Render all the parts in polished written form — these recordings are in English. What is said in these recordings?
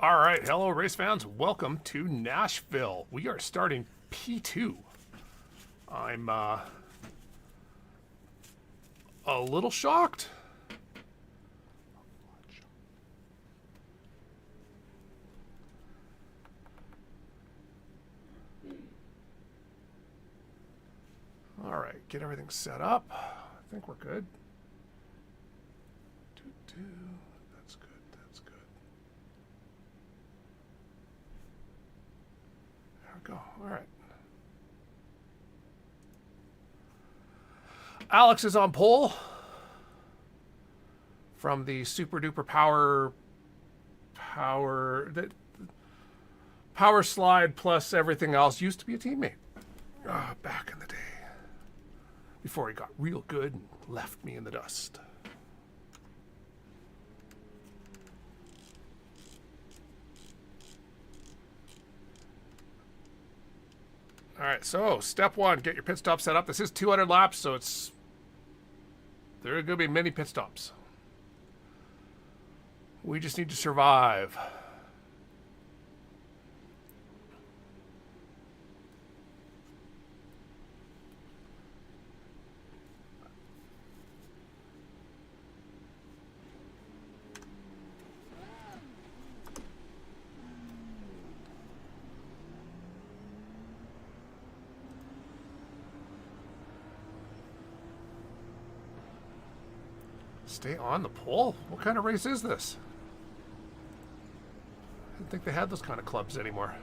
All right, hello race fans. Welcome to Nashville. We are starting P2. I'm a little shocked. All right, get everything set up. I think we're good. That's good. That's good. There we go. All right. Alex is on pole from the Super Duper Power Slide plus everything else. Used to be a teammate back in the day before he got real good and left me in the dust. All right, so step one, get your pit stop set up. This is 200 laps, so there are going to be many pit stops. We just need to survive. Stay on the pole? What kind of race is this? I didn't think they had those kind of clubs anymore.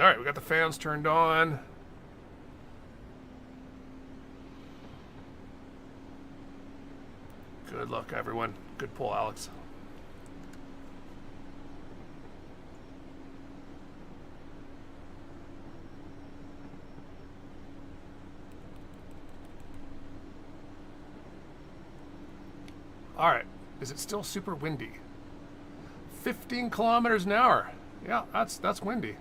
All right, we got the fans turned on. Good luck, everyone. Good pull, Alex. All right, is it still super windy? 15 kilometers an hour. Yeah, that's windy.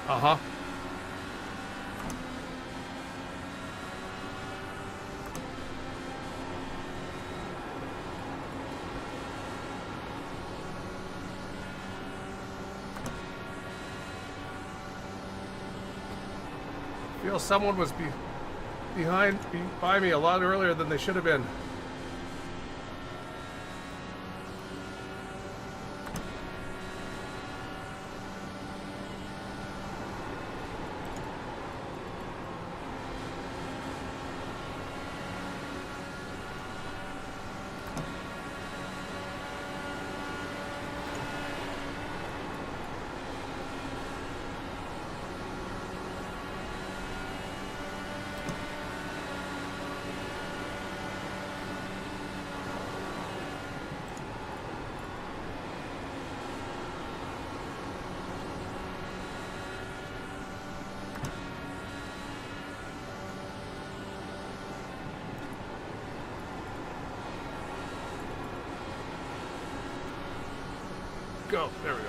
Uh-huh. I feel someone was by me a lot earlier than they should have been. Go. There we go.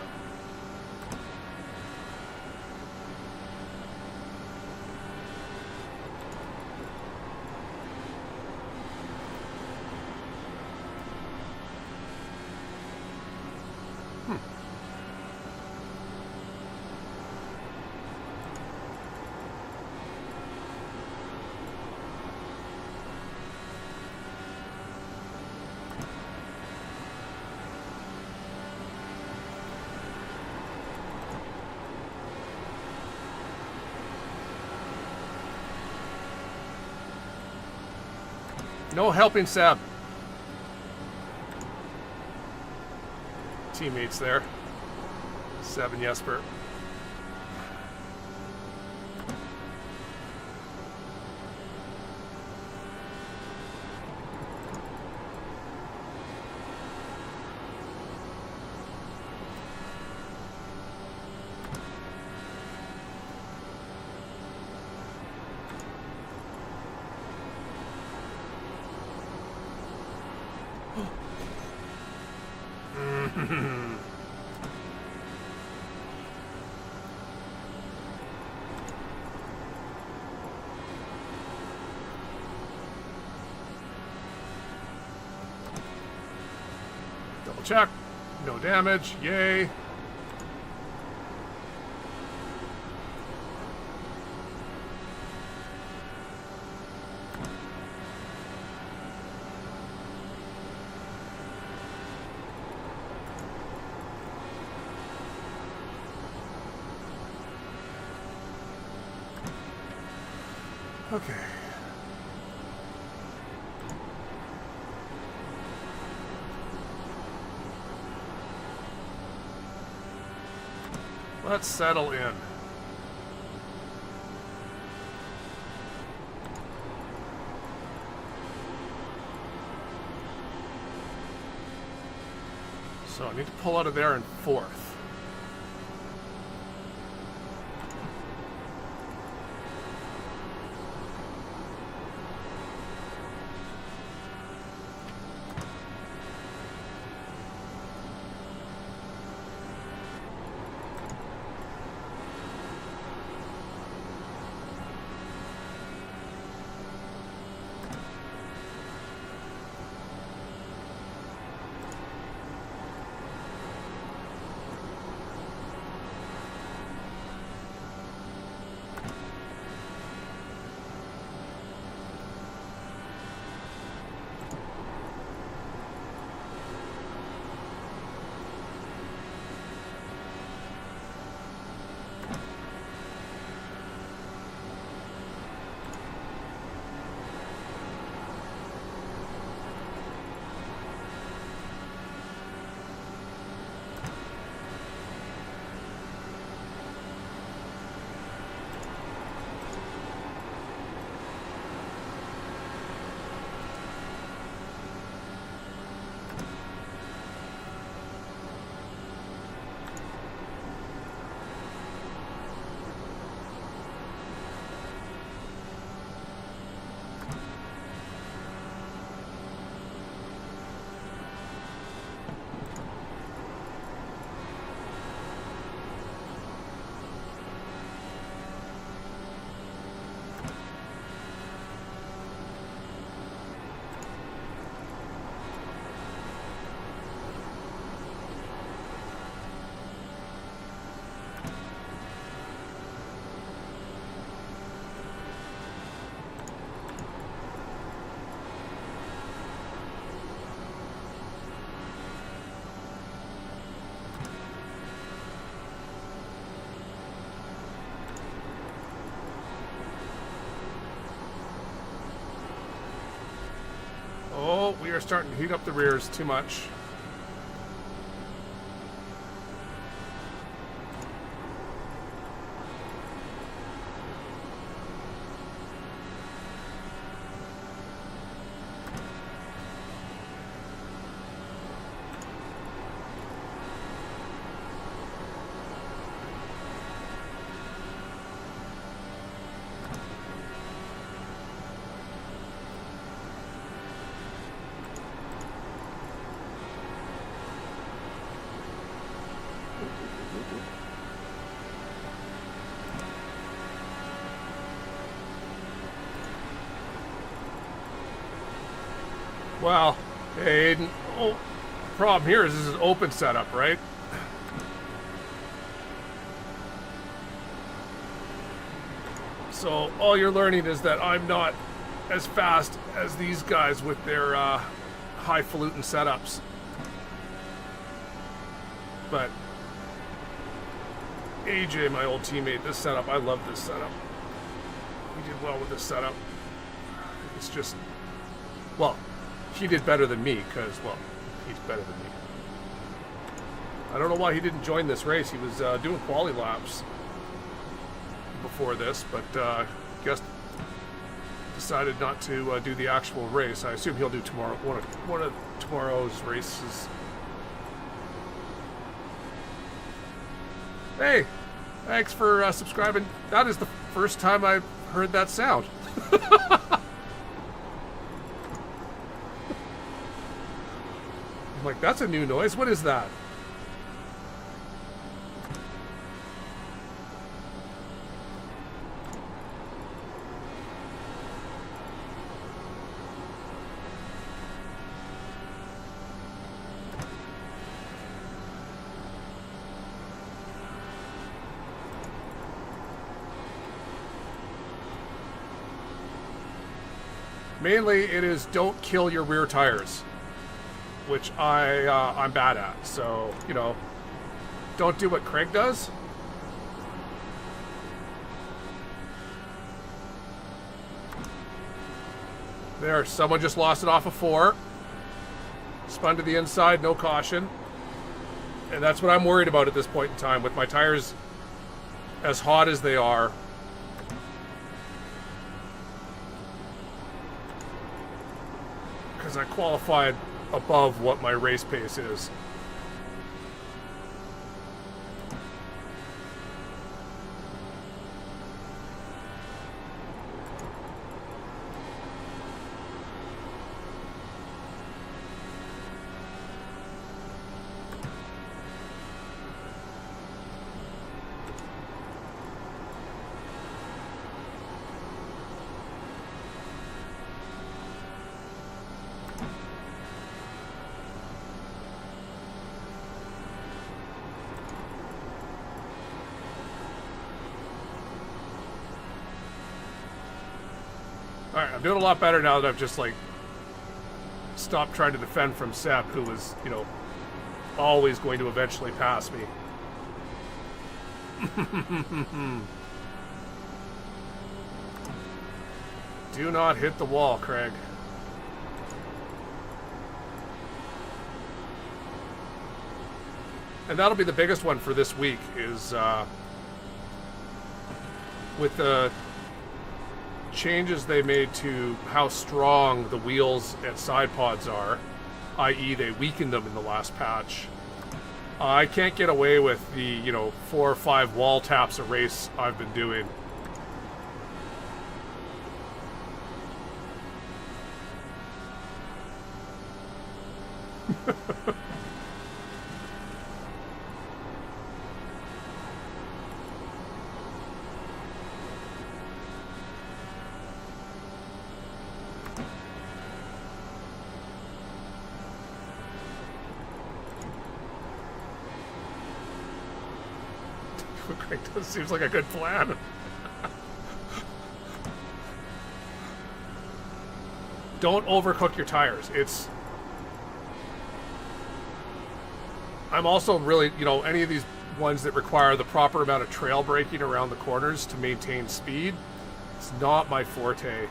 No helping Seb. Teammates there. Seb and Jesper. check. No damage. Yay. Okay. Let's settle in. So I need to pull out of there in fourth. Oh, we are starting to heat up the rears too much. Well, hey, Aiden. Oh, problem here is this is open setup, right? So all you're learning is that I'm not as fast as these guys with their highfalutin setups. But AJ, my old teammate, this setup, I love this setup. He did well with this setup. It's just, well, he did better than me because, well, he's better than me. I don't know why he didn't join this race. He was doing quali laps before this, but guess decided not to do the actual race. I assume he'll do tomorrow, one of tomorrow's races. Hey, thanks for subscribing. That is the first time I've heard that sound. I'm like, that's a new noise. What is that? Mainly, it is don't kill your rear tires, which I'm bad at. So, you know, don't do what Craig does. There, someone just lost it off of 4. Spun to the inside, no caution. And that's what I'm worried about at this point in time, with my tires as hot as they are. Because I qualified above what my race pace is. Alright, I'm doing a lot better now that I've just, like, stopped trying to defend from Seb, who was, you know, always going to eventually pass me. Do not hit the wall, Craig. And that'll be the biggest one for this week, is with the changes they made to how strong the wheels at side pods are, i.e. they weakened them in the last patch. I can't get away with the, you know, 4 or 5 wall taps a race I've been doing. That seems like a good plan. Don't overcook your tires. I'm also really, you know, any of these ones that require the proper amount of trail braking around the corners to maintain speed, it's not my forte.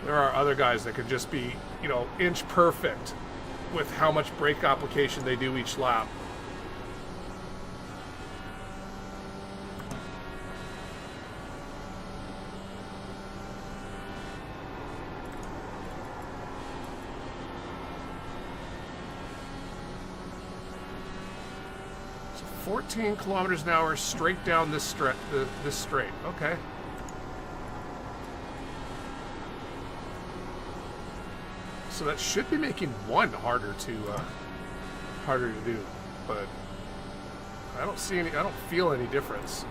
There are other guys that could just be, you know, inch perfect with how much brake application they do each lap. So 14 kilometers an hour straight down this straight. Okay. So that should be making 1 harder to do, but I don't feel any difference.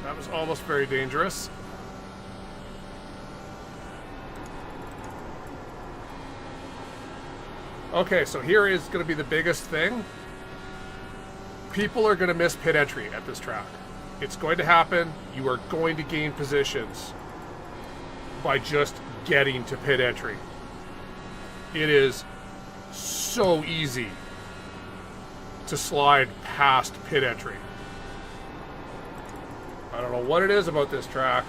That was almost very dangerous. Okay, so here is going to be the biggest thing. People are going to miss pit entry at this track. It's going to happen. You are going to gain positions by just getting to pit entry. It is so easy to slide past pit entry. I don't know what it is about this track.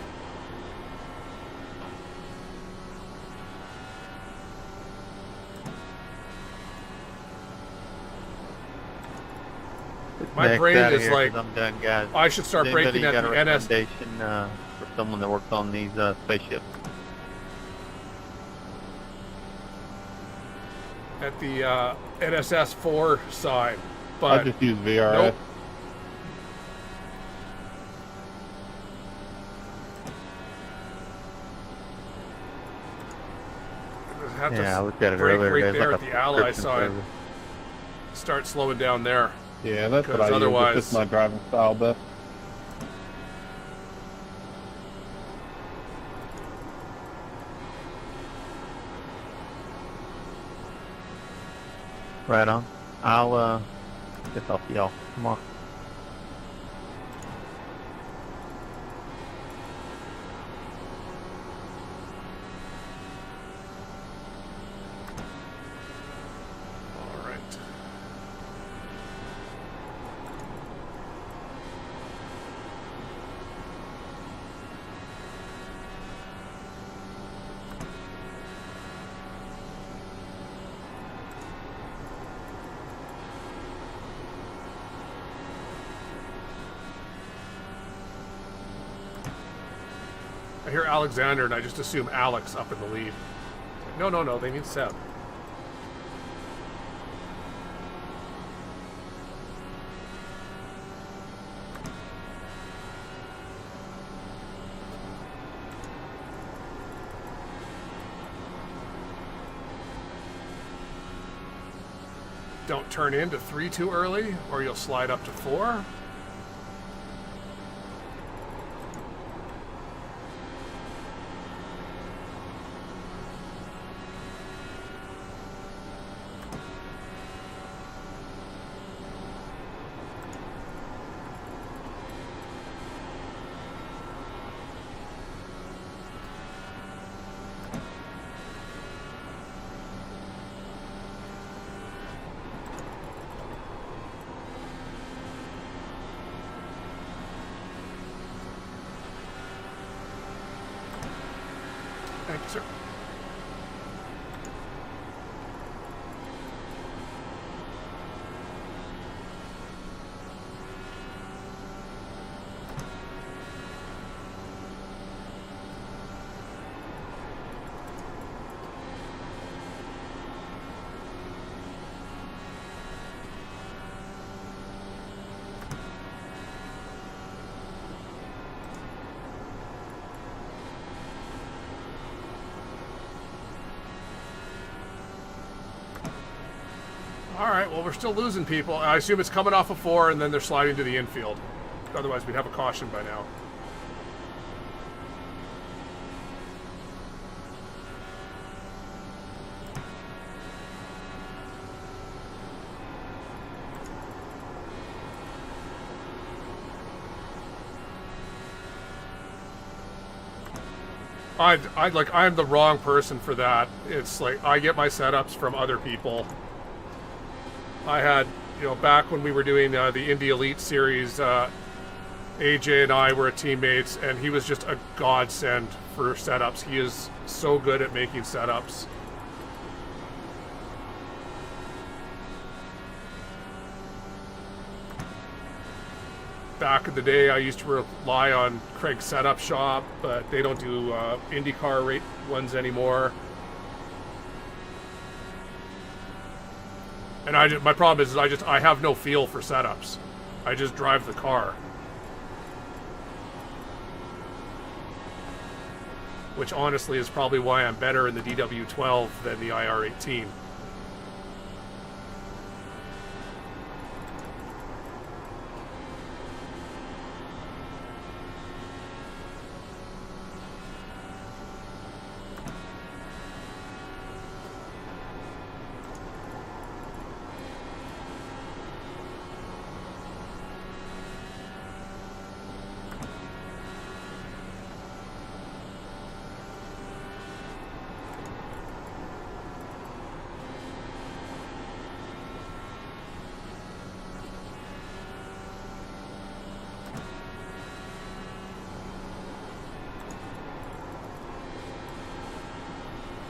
My brain is like, I'm done, guys. I should start breaking at the NS. For someone that works on these spaceships. At the NSS 4 side, but I just use VRS. Nope. Yeah, I looked at it earlier. Right There's there like at a the Ally subscription side. service. Start slowing down there. Yeah, that's what I Because otherwise- use. It's my driving style best. Right on. I'll get off y'all. Come on. All right. I hear Alexander and I just assume Alex up in the lead. No, no, no, they mean Seb. Don't turn into 3 too early, or you'll slide up to 4. Thank you, sir. All right, well, we're still losing people. I assume it's coming off of 4, and then they're sliding to the infield. Otherwise, we'd have a caution by now. I'm the wrong person for that. It's like I get my setups from other people. I had, back when we were doing the Indy Elite Series, AJ and I were teammates, and he was just a godsend for setups. He is so good at making setups. Back in the day, I used to rely on Craig's Setup Shop, but they don't do INDYCAR rate ones anymore. And my problem is I have no feel for setups. I just drive the car. Which honestly is probably why I'm better in the DW12 than the IR18.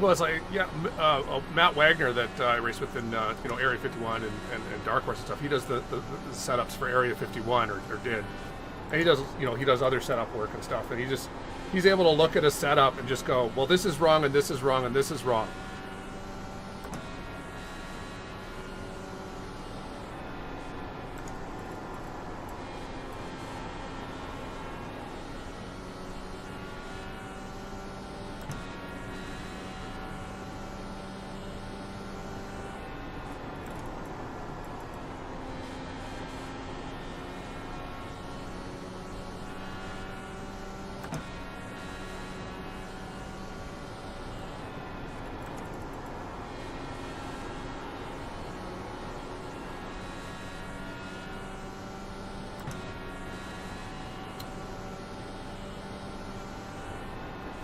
Well, it's like, yeah, Matt Wagner that I race with in, Area 51 and Dark Horse and stuff. He does the setups for Area 51 or did. And he does, he does other setup work and stuff. And he's able to look at a setup and just go, well, this is wrong and this is wrong and this is wrong.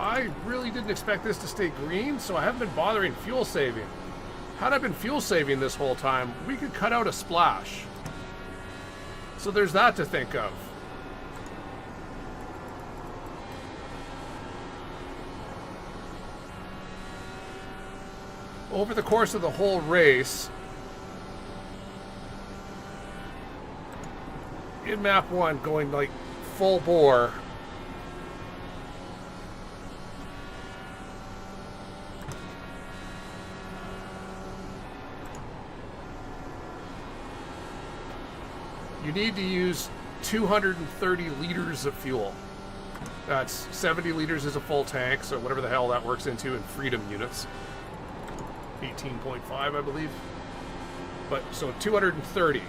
I really didn't expect this to stay green, so I haven't been bothering fuel saving. Had I been fuel saving this whole time, we could cut out a splash. So there's that to think of. Over the course of the whole race, in map 1, going like full bore, you need to use 230 liters of fuel. That's 70 liters is a full tank, so whatever the hell that works into in freedom units. 18.5, I believe. But, so 230.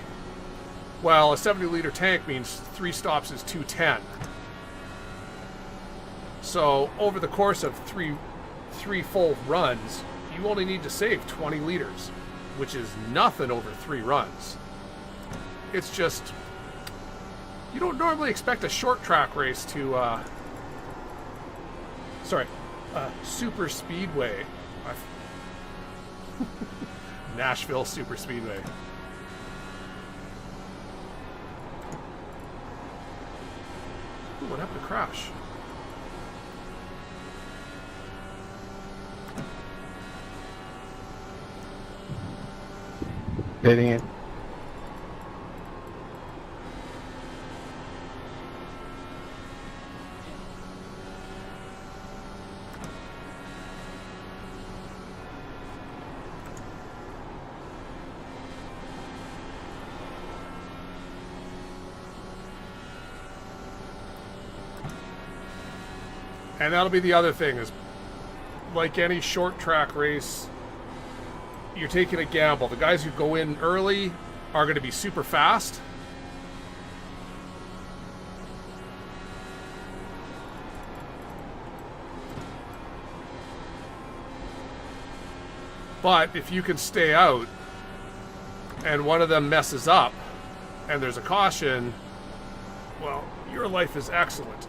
Well, a 70-liter tank means 3 stops is 210. So, over the course of three full runs, you only need to save 20 liters, which is nothing over 3 runs. It's just, you don't normally expect a short track race to, super speedway. Nashville super speedway. Ooh, what happened to crash? Hitting it. And that'll be the other thing, is like any short track race, you're taking a gamble. The guys who go in early are going to be super fast. But if you can stay out and one of them messes up and there's a caution, well, your life is excellent.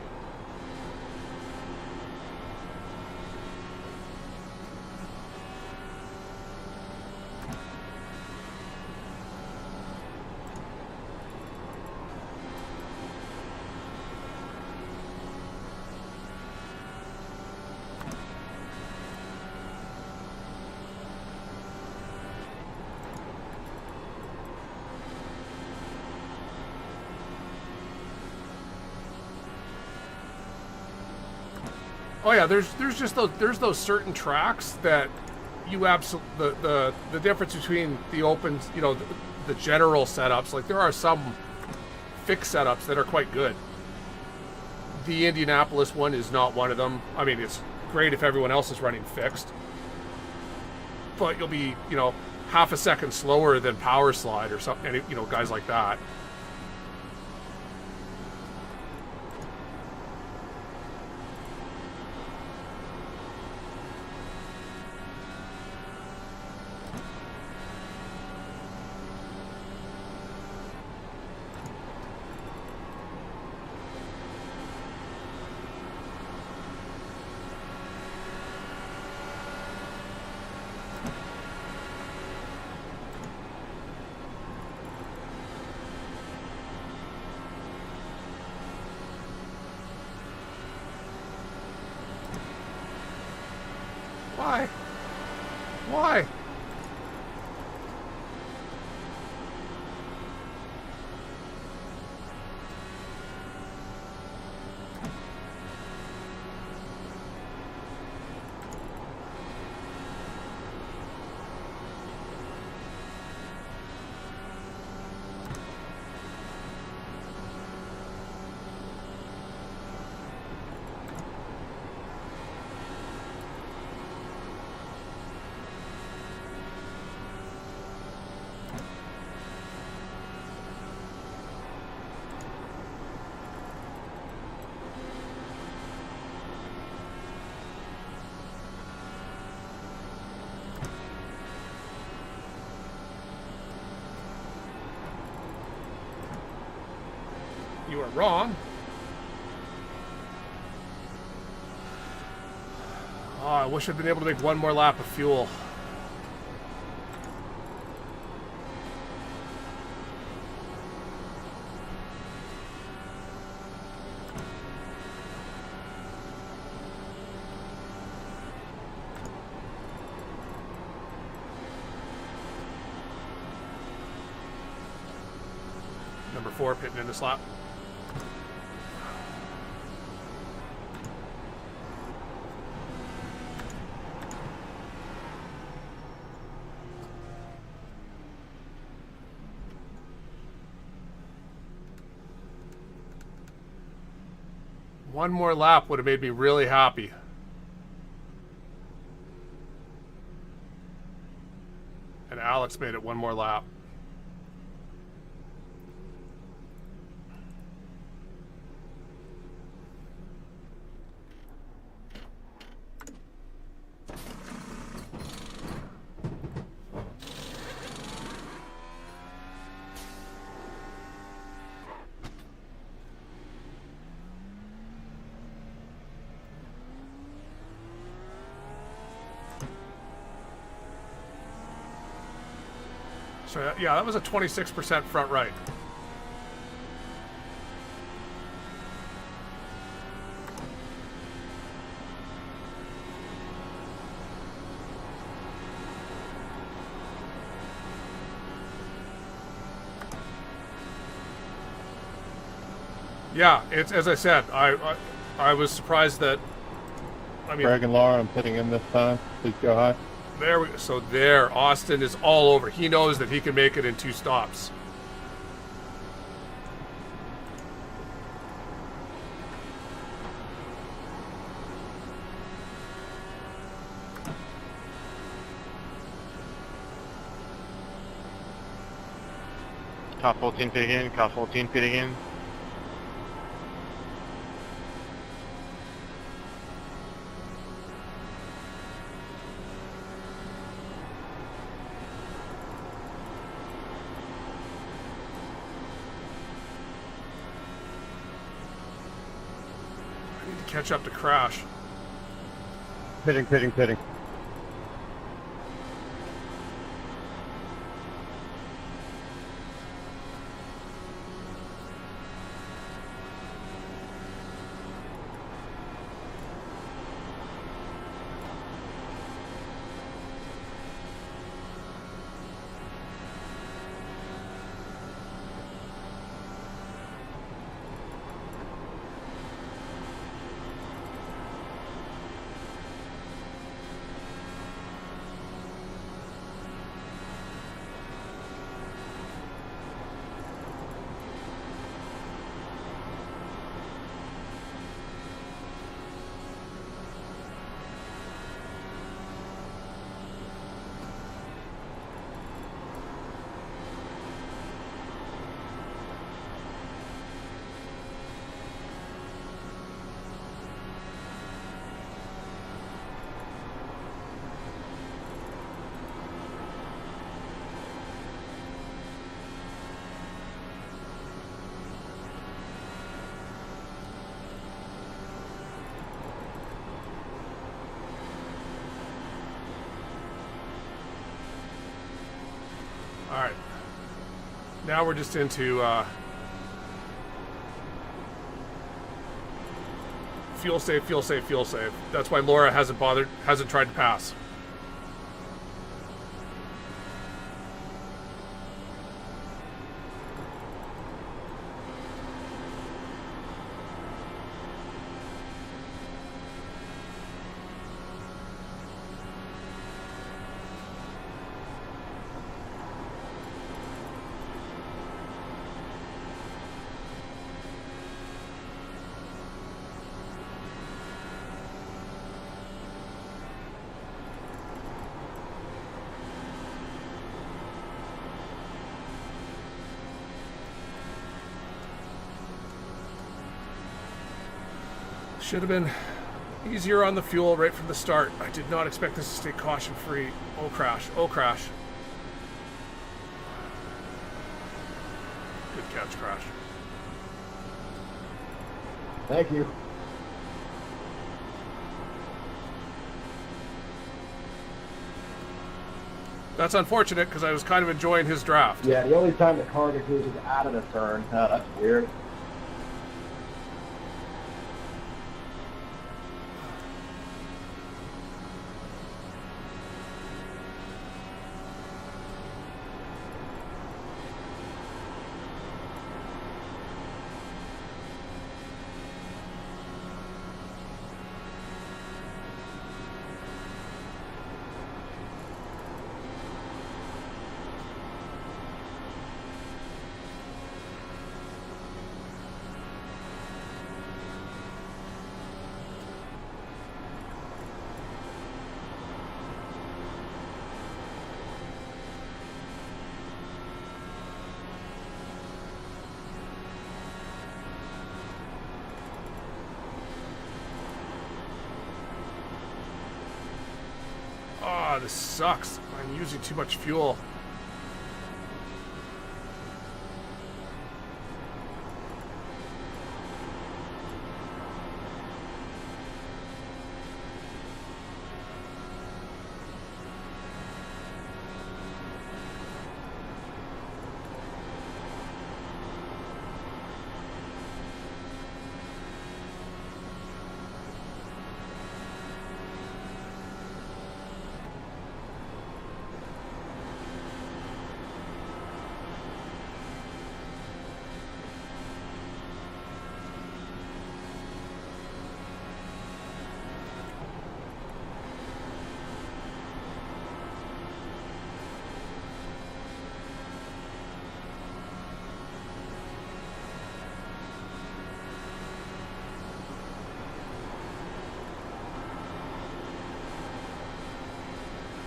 Oh yeah, there's just those certain tracks that you absolutely the difference between the open, the general setups. Like there are some fixed setups that are quite good. The Indianapolis one is not one of them. I mean, it's great if everyone else is running fixed, but you'll be half a second slower than Power Slide or something. Guys like that. Why? Why? You are wrong. Oh, I wish I'd been able to make one more lap of fuel. Number 4 pitting in this lap. One more lap would have made me really happy. And Alex made it one more lap. So yeah, that was a 26% front right. Yeah, it's as I said. I was surprised that. I mean, Greg and Laura, I'm pitting in this time. Please go high. There we go. So there, Austin is all over. He knows that he can make it in 2 stops. Car 14 pitting in, car 14 pitting in. Catch up to Crash. Pitting. Alright. Now we're just into fuel save. That's why Laura hasn't tried to pass. Should have been easier on the fuel right from the start. I did not expect this to stay caution free. Oh crash, oh crash. Good catch, Crash. Thank you. That's unfortunate because I was kind of enjoying his draft. Yeah, the only time the car gets is out of the turn. Oh, that's weird. Ah, this sucks. I'm using too much fuel.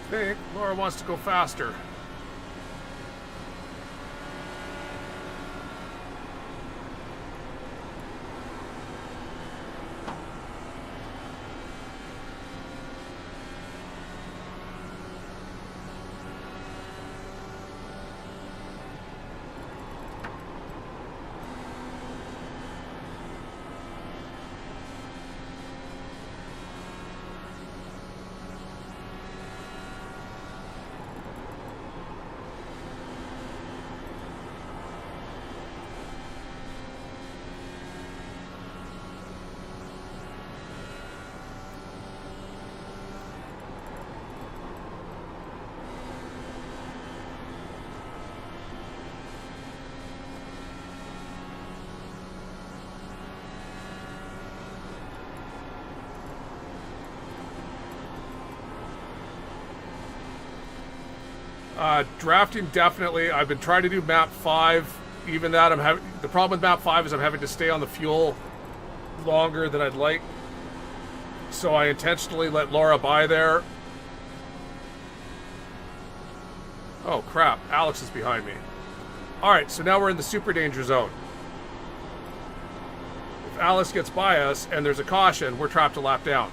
I think Laura wants to go faster. Drafting definitely. I've been trying to do map 5. Even that, the problem with map 5 is I'm having to stay on the fuel longer than I'd like. So I intentionally let Laura by there. Oh crap, Alex is behind me. Alright, so now we're in the super danger zone. If Alex gets by us and there's a caution, we're trapped a lap down.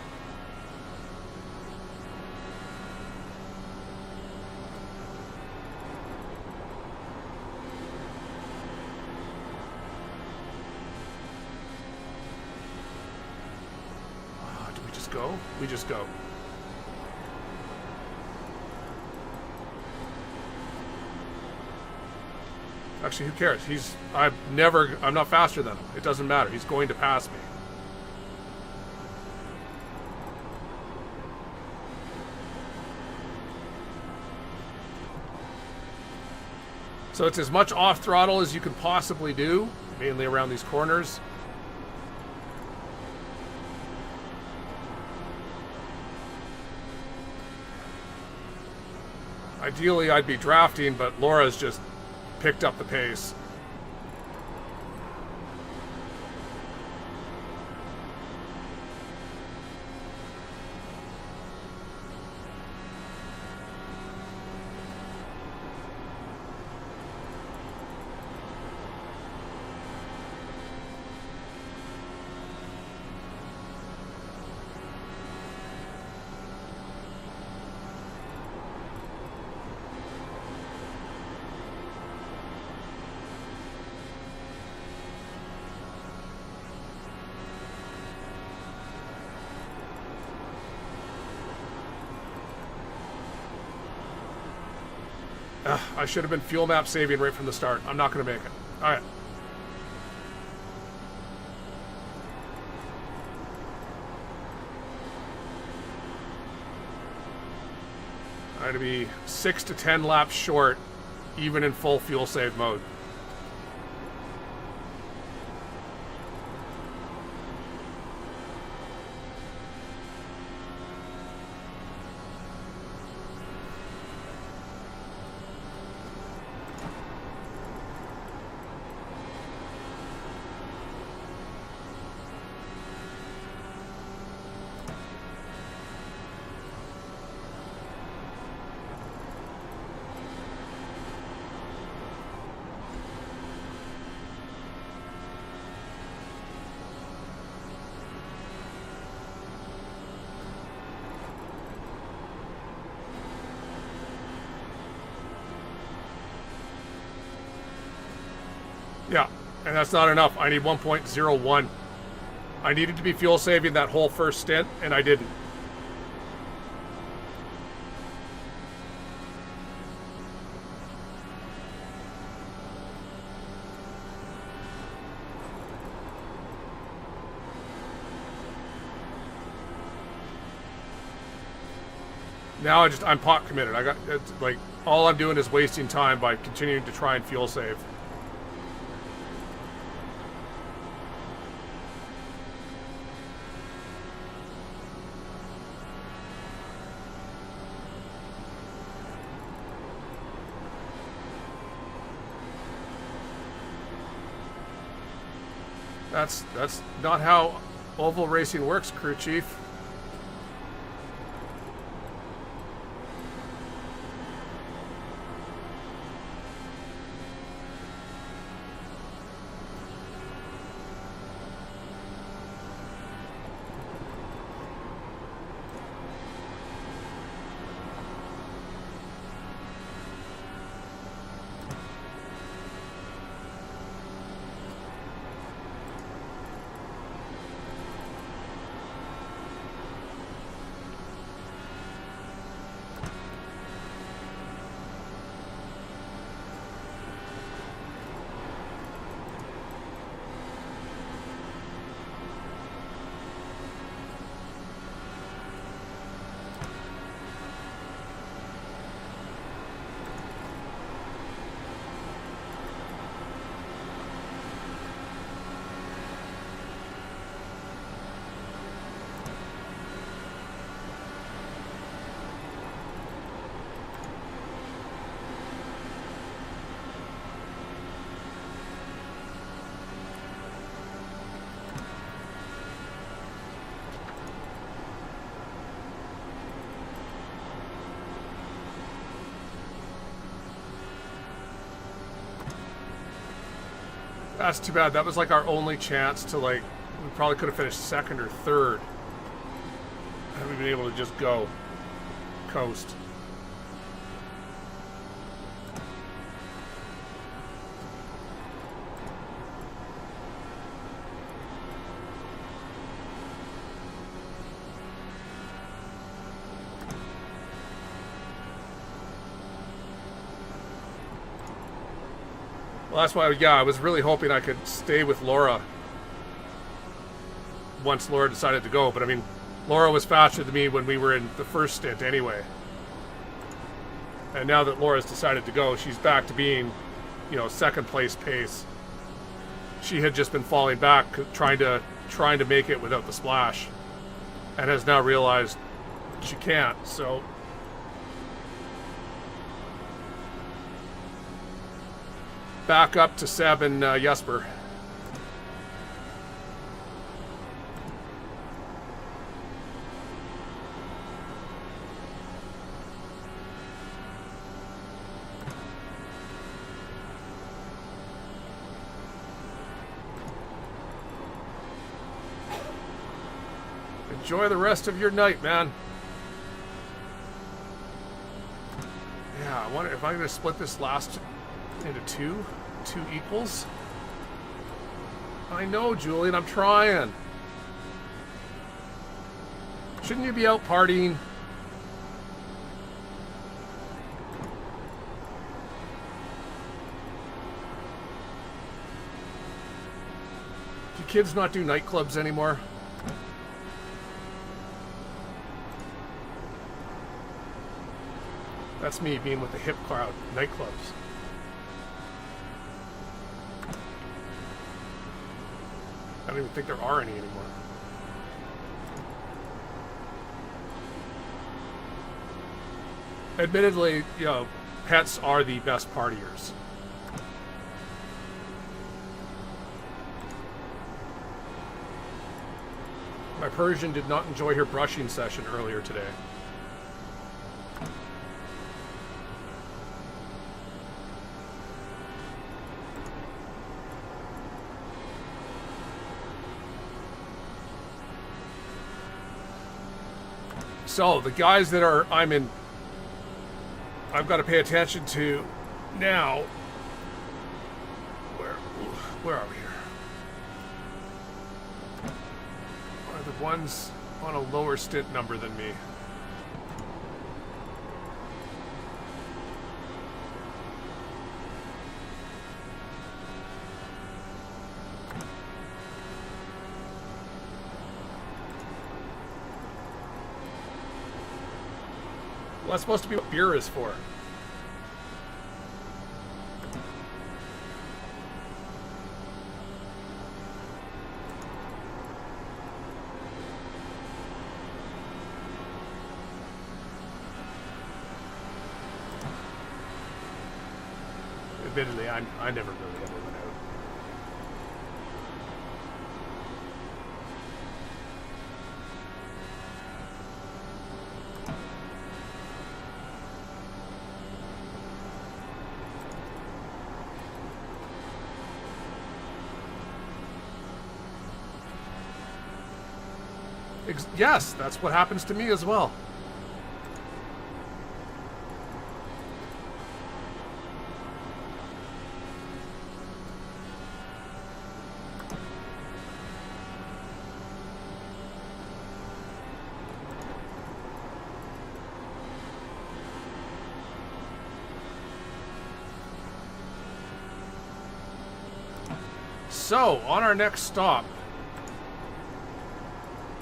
Go? We just go. Actually, who cares? I'm not faster than him. It doesn't matter. He's going to pass me. So it's as much off throttle as you can possibly do, mainly around these corners. Ideally, I'd be drafting, but Laura's just picked up the pace. I should have been fuel map saving right from the start. I'm not going to make it. All right. I had to be 6 to 10 laps short, even in full fuel save mode. Yeah, and that's not enough. I need 1.01. I needed to be fuel saving that whole first stint, and I didn't. Now I'm pot committed. It's like all I'm doing is wasting time by continuing to try and fuel save. That's not how oval racing works, crew chief. That's too bad. That was like our only chance to, like, we probably could have finished second or third. Had we been able to just go coast. Well, that's why, yeah, I was really hoping I could stay with Laura once Laura decided to go. But, I mean, Laura was faster than me when we were in the first stint anyway. And now that Laura's decided to go, she's back to being, you know, second place pace. She had just been falling back, trying to make it without the splash, and has now realized she can't, so... Back up to Seb and Jesper. Enjoy the rest of your night, man. Yeah, I wonder if I'm going to split this last into two equals. I know, Julian, I'm trying. Shouldn't you be out partying? kids not do nightclubs anymore? That's me being with the hip crowd. Nightclubs. I don't even think there are any anymore. Admittedly, you know, pets are the best partiers. My Persian did not enjoy her brushing session earlier today. So the guys that I've got to pay attention to now. Where are we here? Are the ones on a lower stint number than me? Well, that's supposed to be what beer is for. Admittedly, I never really ever went out. Yes, that's what happens to me as well. So, on our next stop,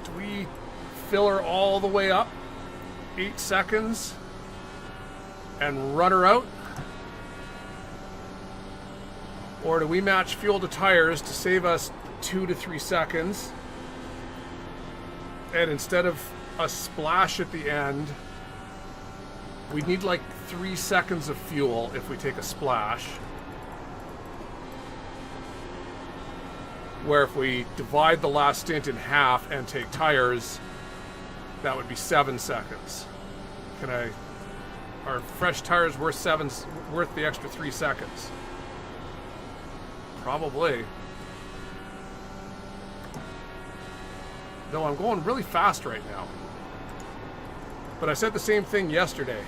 do we fill her all the way up, 8 seconds, and run her out? Or do we match fuel to tires to save us 2 to 3 seconds, and instead of a splash at the end, we need like 3 seconds of fuel if we take a splash? Where if we divide the last stint in half and take tires, that would be 7 seconds. Are fresh tires worth the extra 3 seconds? Probably. Though I'm going really fast right now. But I said the same thing yesterday.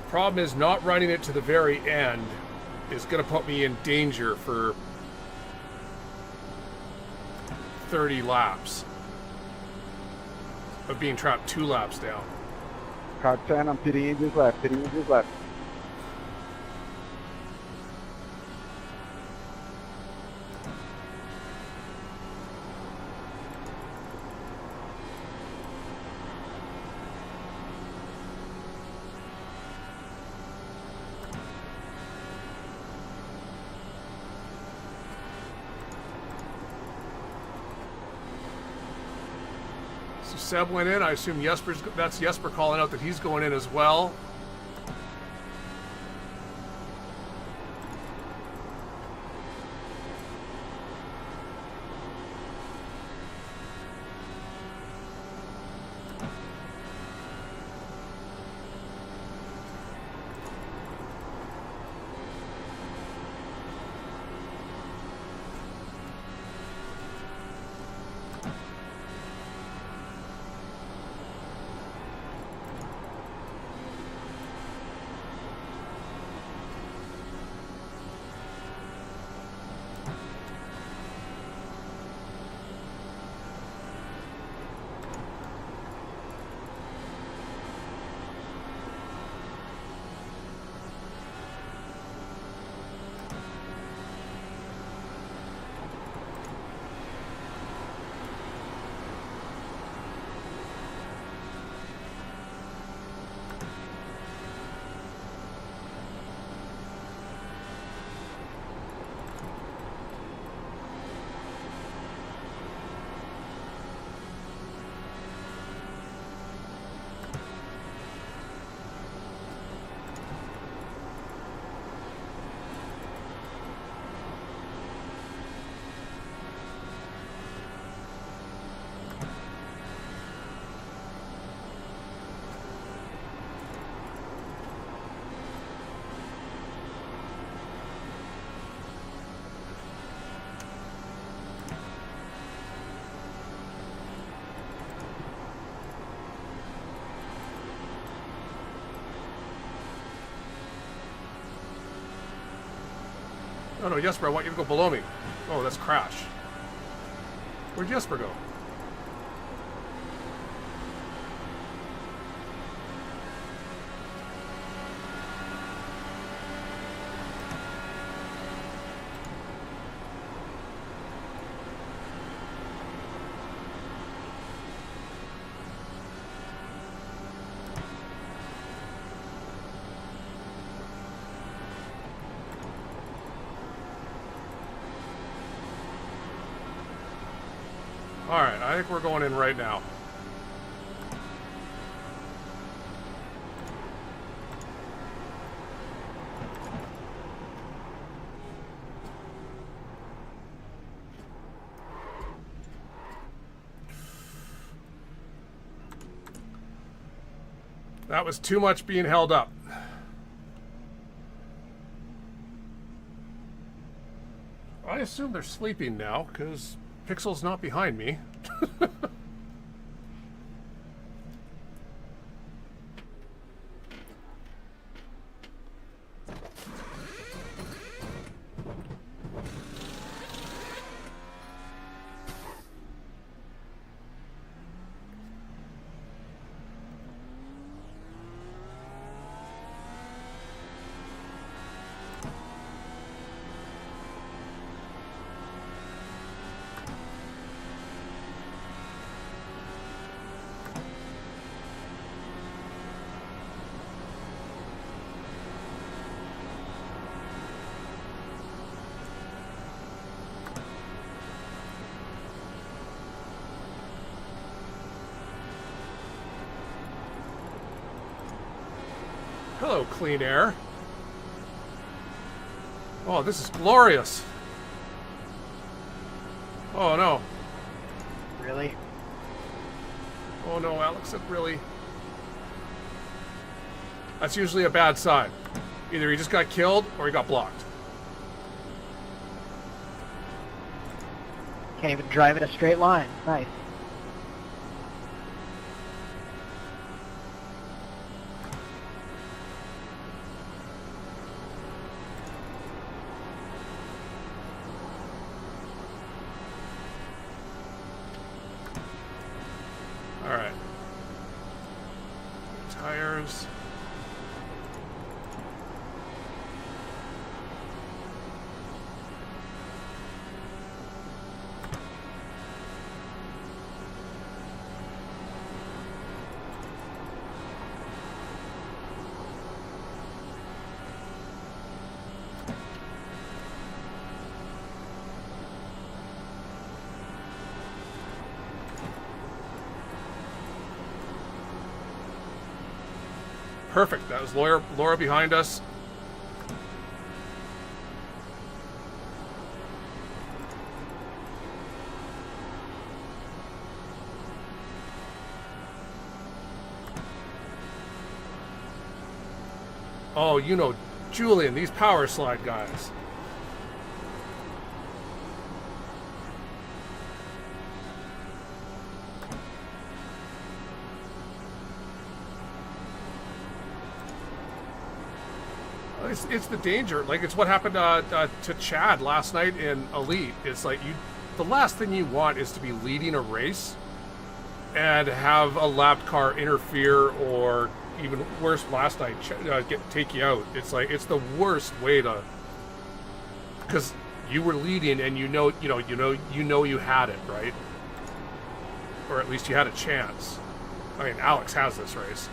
Problem is, not running it to the very end is going to put me in danger for 30 laps of being trapped 2 laps down. Car 10 on pitting Indy's left, pitting Indy's left. Seb went in. I assume that's Jesper calling out that he's going in as well. Oh no, Jesper, I want you to go below me. Oh, that's Crash. Where'd Jesper go? Alright, I think we're going in right now. That was too much being held up. I assume they're sleeping now, because Pixel's not behind me. Hello, clean air. Oh, this is glorious. Oh, no. Really? Oh, no, Alex, it really... That's usually a bad sign. Either he just got killed or he got blocked. Can't even drive in a straight line. Nice. Alright. Tires. Perfect. That was Laura behind us. Oh, you know, Julian, these power slide guys. It's the danger. Like, it's what happened to Chad last night in Elite. It's like, the last thing you want is to be leading a race and have a lapped car interfere, or even worse, last night take you out. It's like, it's the worst way to, because you were leading and you know you had it, right? Or at least you had a chance. I mean, Alex has this race.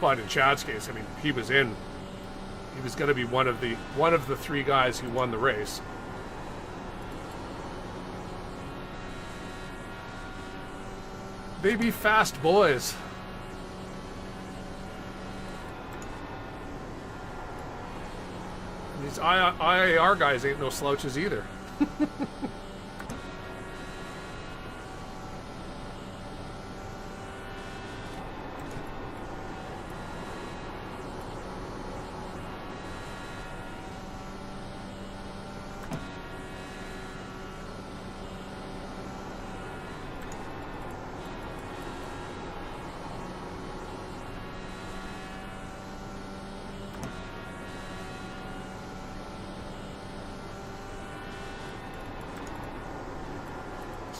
But in Chad's case, I mean, he was going to be one of the three guys who won the race. They be fast boys. And these IAR guys ain't no slouches either.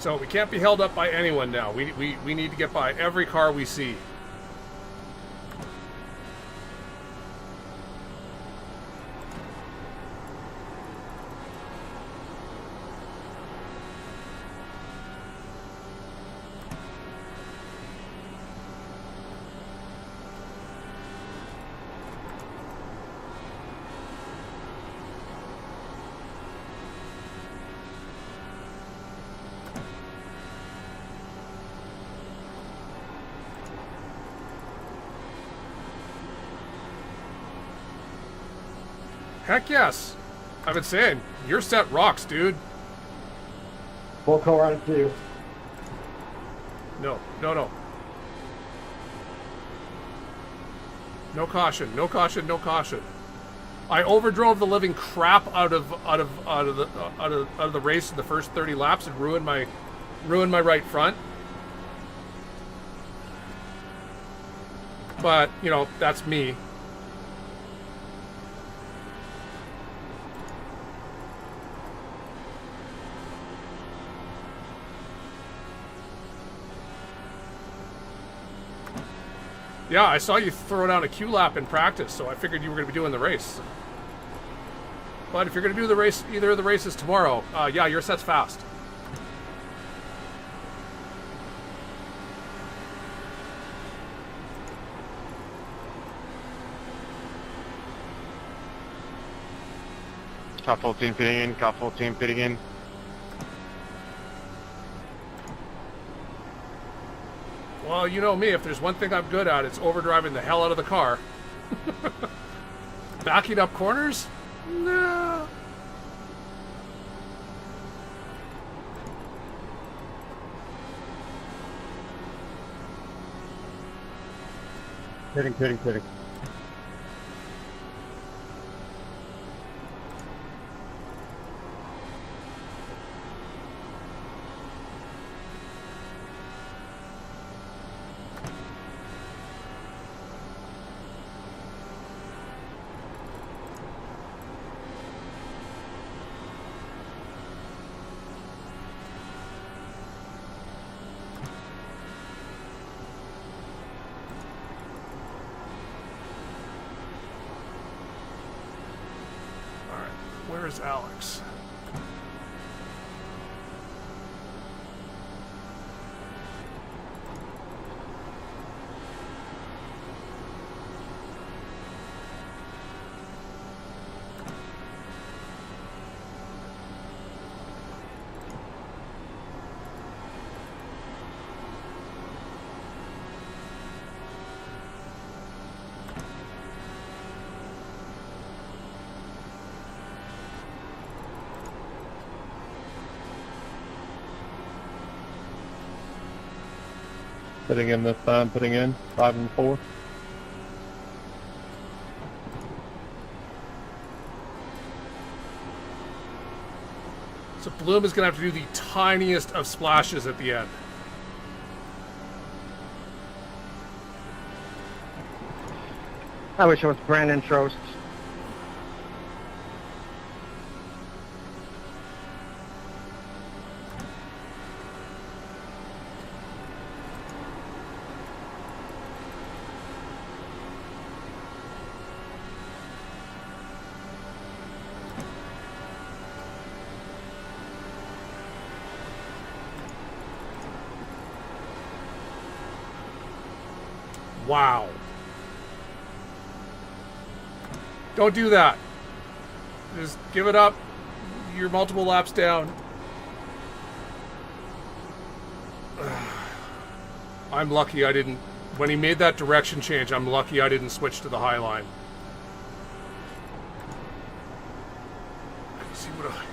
So we can't be held up by anyone now. We need to get by every car we see. Heck yes. I've been saying, your set rocks, dude. Full car on 2. No. No caution, no caution, no caution. I overdrove the living crap out of the race in the first 30 laps and ruined my right front. But, you know, that's me. Yeah, I saw you throw down a Q lap in practice, so I figured you were going to be doing the race. But if you're going to do the race, either of the races tomorrow, yeah, your set's fast. Car 14 pitting in, car 14 pitting in. Well, you know me, if there's one thing I'm good at, it's overdriving the hell out of the car. Backing up corners? No. Pitting. Where's Alex? Putting in this time, putting in 5 and 4. So Bloom is going to have to do the tiniest of splashes at the end. I wish it was Brandon Trost. Wow. Don't do that. Just give it up. You're multiple laps down. I'm lucky I didn't... When he made that direction change, I'm lucky I didn't switch to the high line. Because he would have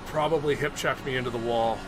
probably hip-checked me into the wall.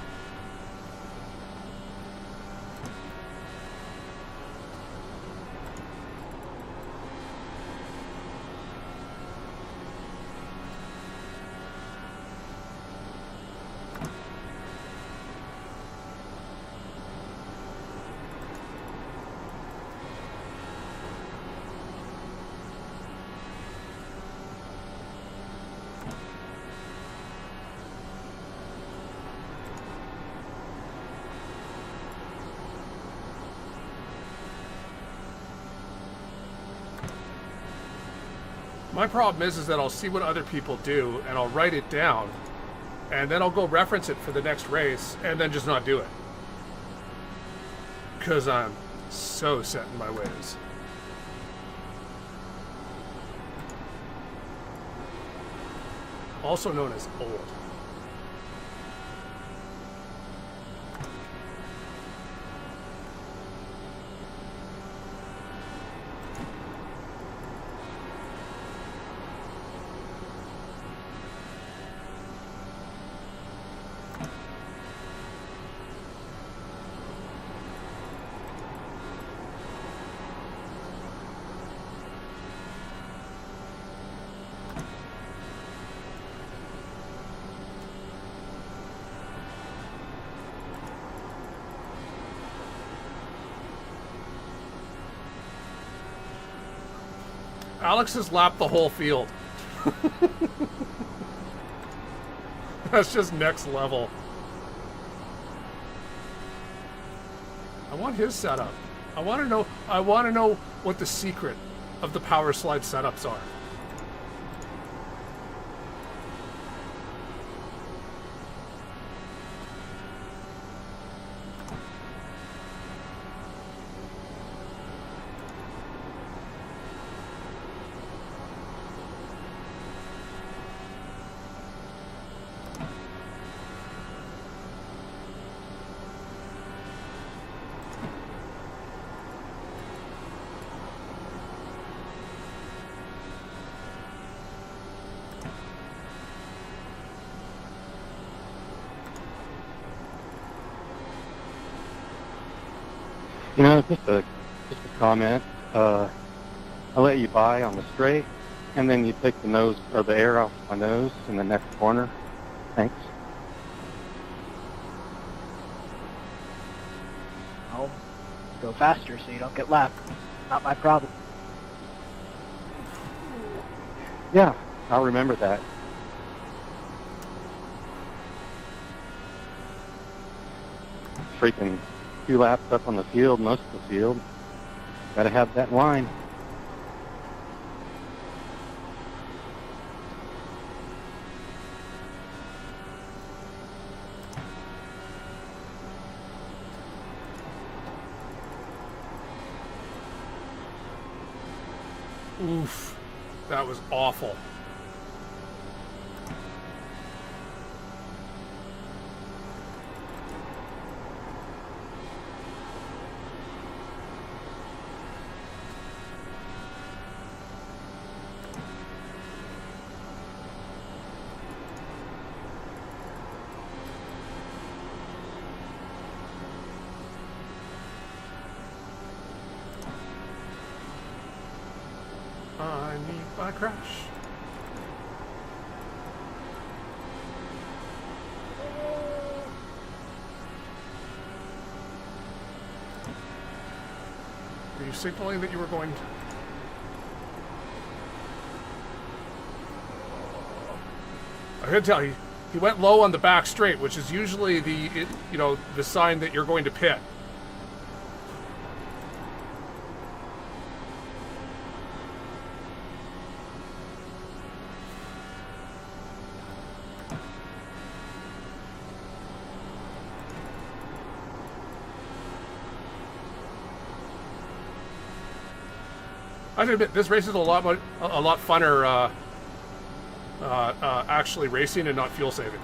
My problem is that I'll see what other people do, and I'll write it down, and then I'll go reference it for the next race, and then just not do it. Because I'm so set in my ways. Also known as old. Alex has lapped the whole field. That's just next level. I want his setup. I want to know what the secret of the power slide setups are. You know, just a comment. I let you by on the straight, and then you take the nose or the air off my nose in the next corner. Thanks. I'll go faster so you don't get lapped. Not my problem. Yeah, I'll remember that. Freaking 2 laps up on the field, most of the field. Gotta have that line. Oof, that was awful. I need my crash. Were you signaling that you were going to... I could tell he went low on the back straight, which is usually the sign that you're going to pit. I have to admit, this race is a lot funner actually racing and not fuel saving.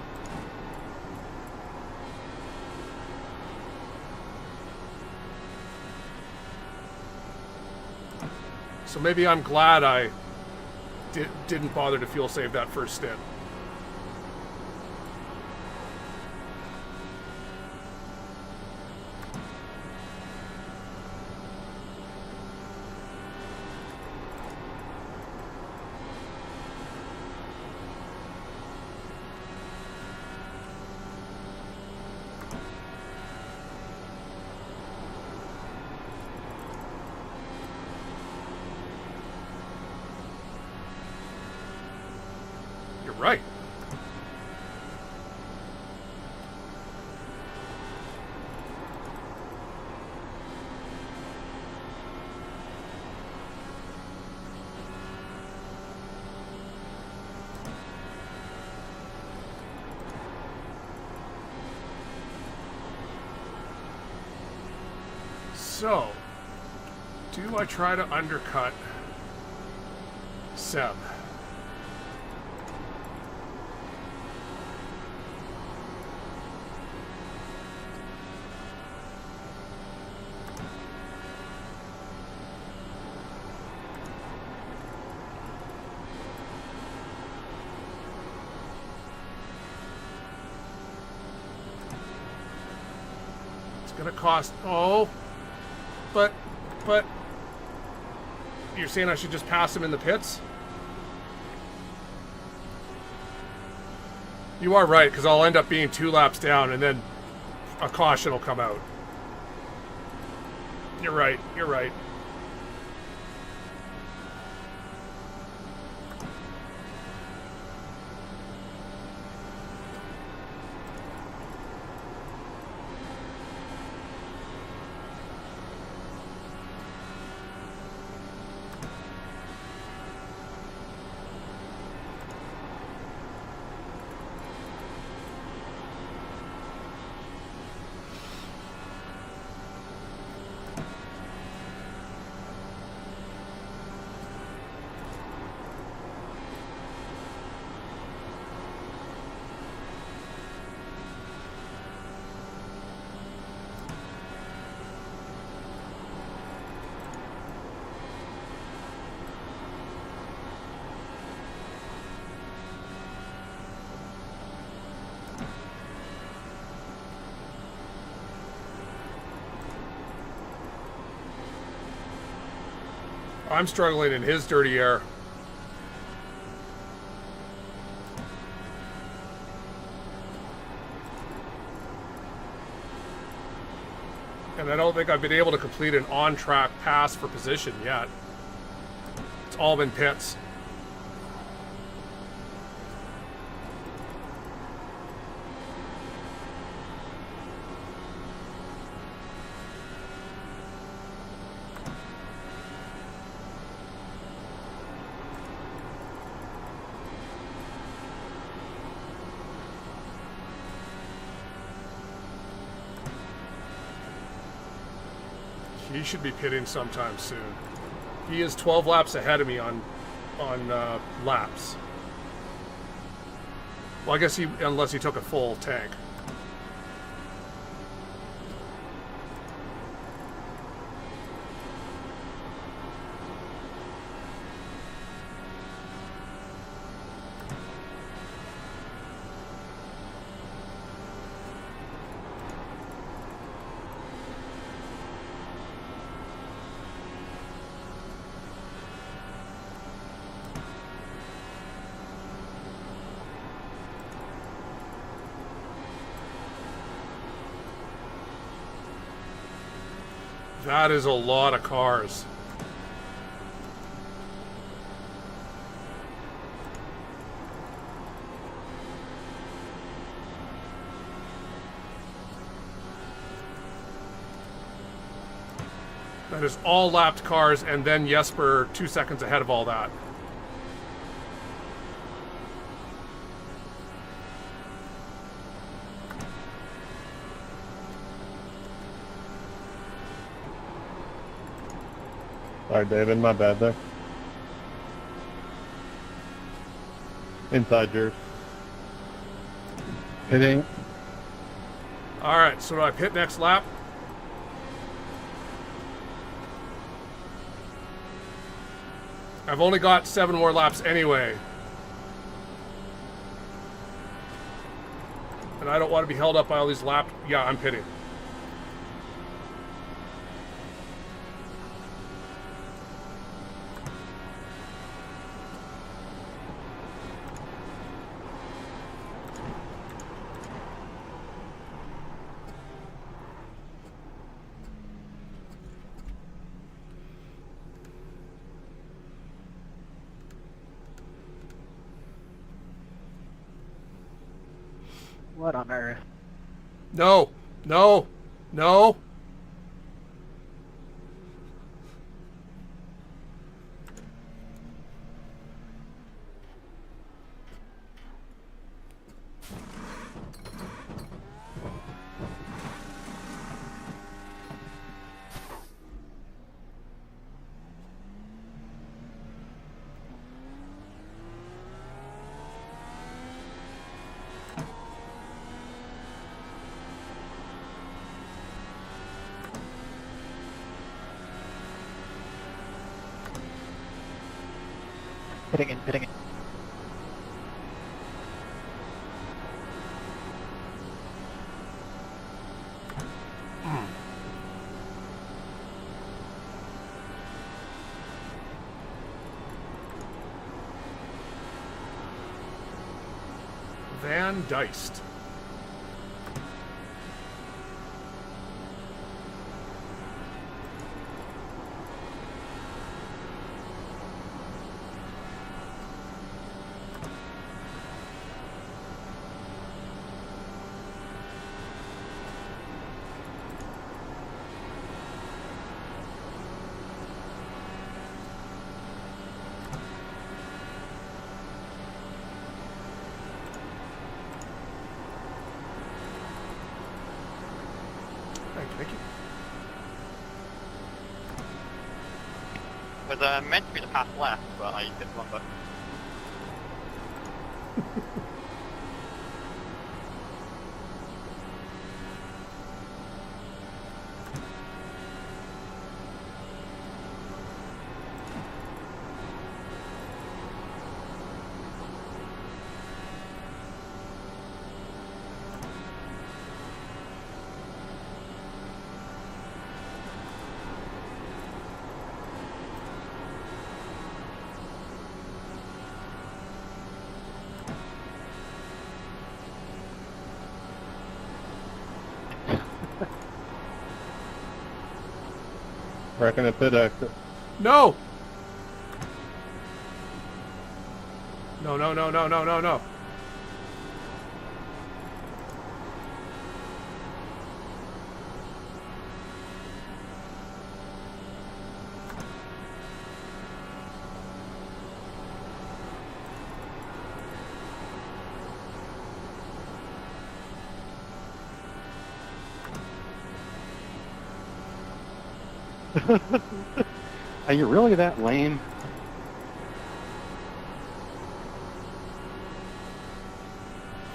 So maybe I'm glad I didn't bother to fuel save that first stint. Right. So, do I try to undercut Seb? Gonna cost, oh, but you're saying I should just pass him in the pits? You are right, because I'll end up being 2 laps down and then a caution will come out. You're right, you're right. I'm struggling in his dirty air. And I don't think I've been able to complete an on-track pass for position yet. It's all been pits. He should be pitting sometime soon. He is 12 laps ahead of me on laps. Well, I guess unless he took a full tank. That is a lot of cars. That is all lapped cars, and then Jesper 2 seconds ahead of all that. Sorry, David, my bad there. Inside yours. Hitting. All right, so do I pit next lap? I've only got 7 more laps anyway. And I don't want to be held up by all these laps. Yeah, I'm pitting. What on earth? No, no, no. Pitting in, pitting in. Van Dyst. Thank you. It was meant to be the path left, but I did wrong button. Reckon a pit exit. No! No, no, no, no, no, no, no. Are you really that lame?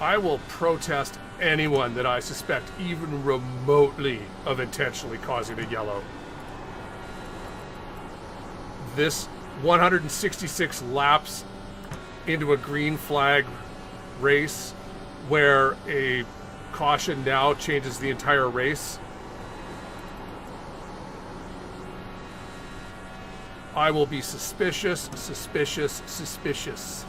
I will protest anyone that I suspect even remotely of intentionally causing a yellow. This 166 laps into a green flag race where a caution now changes the entire race. I will be suspicious, suspicious, suspicious.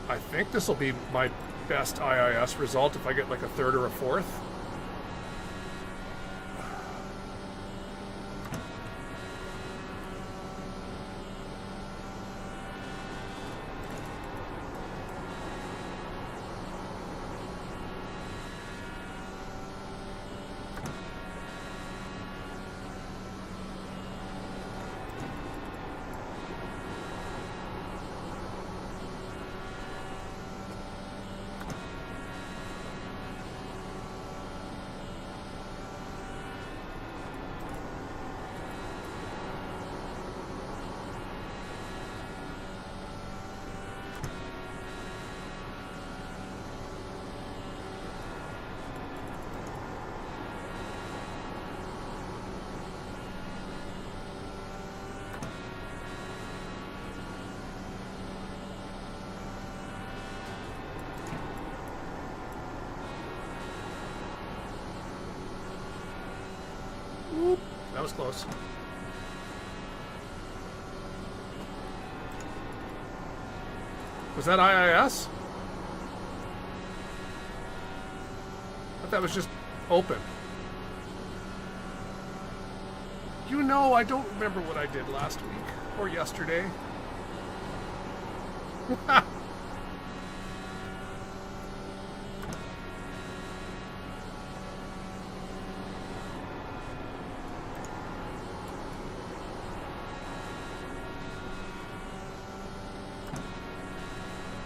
I think this will be my best IIS result if I get like a third or a fourth. That was close. Was that IIS? I thought that was just open. You know, I don't remember what I did last week or yesterday.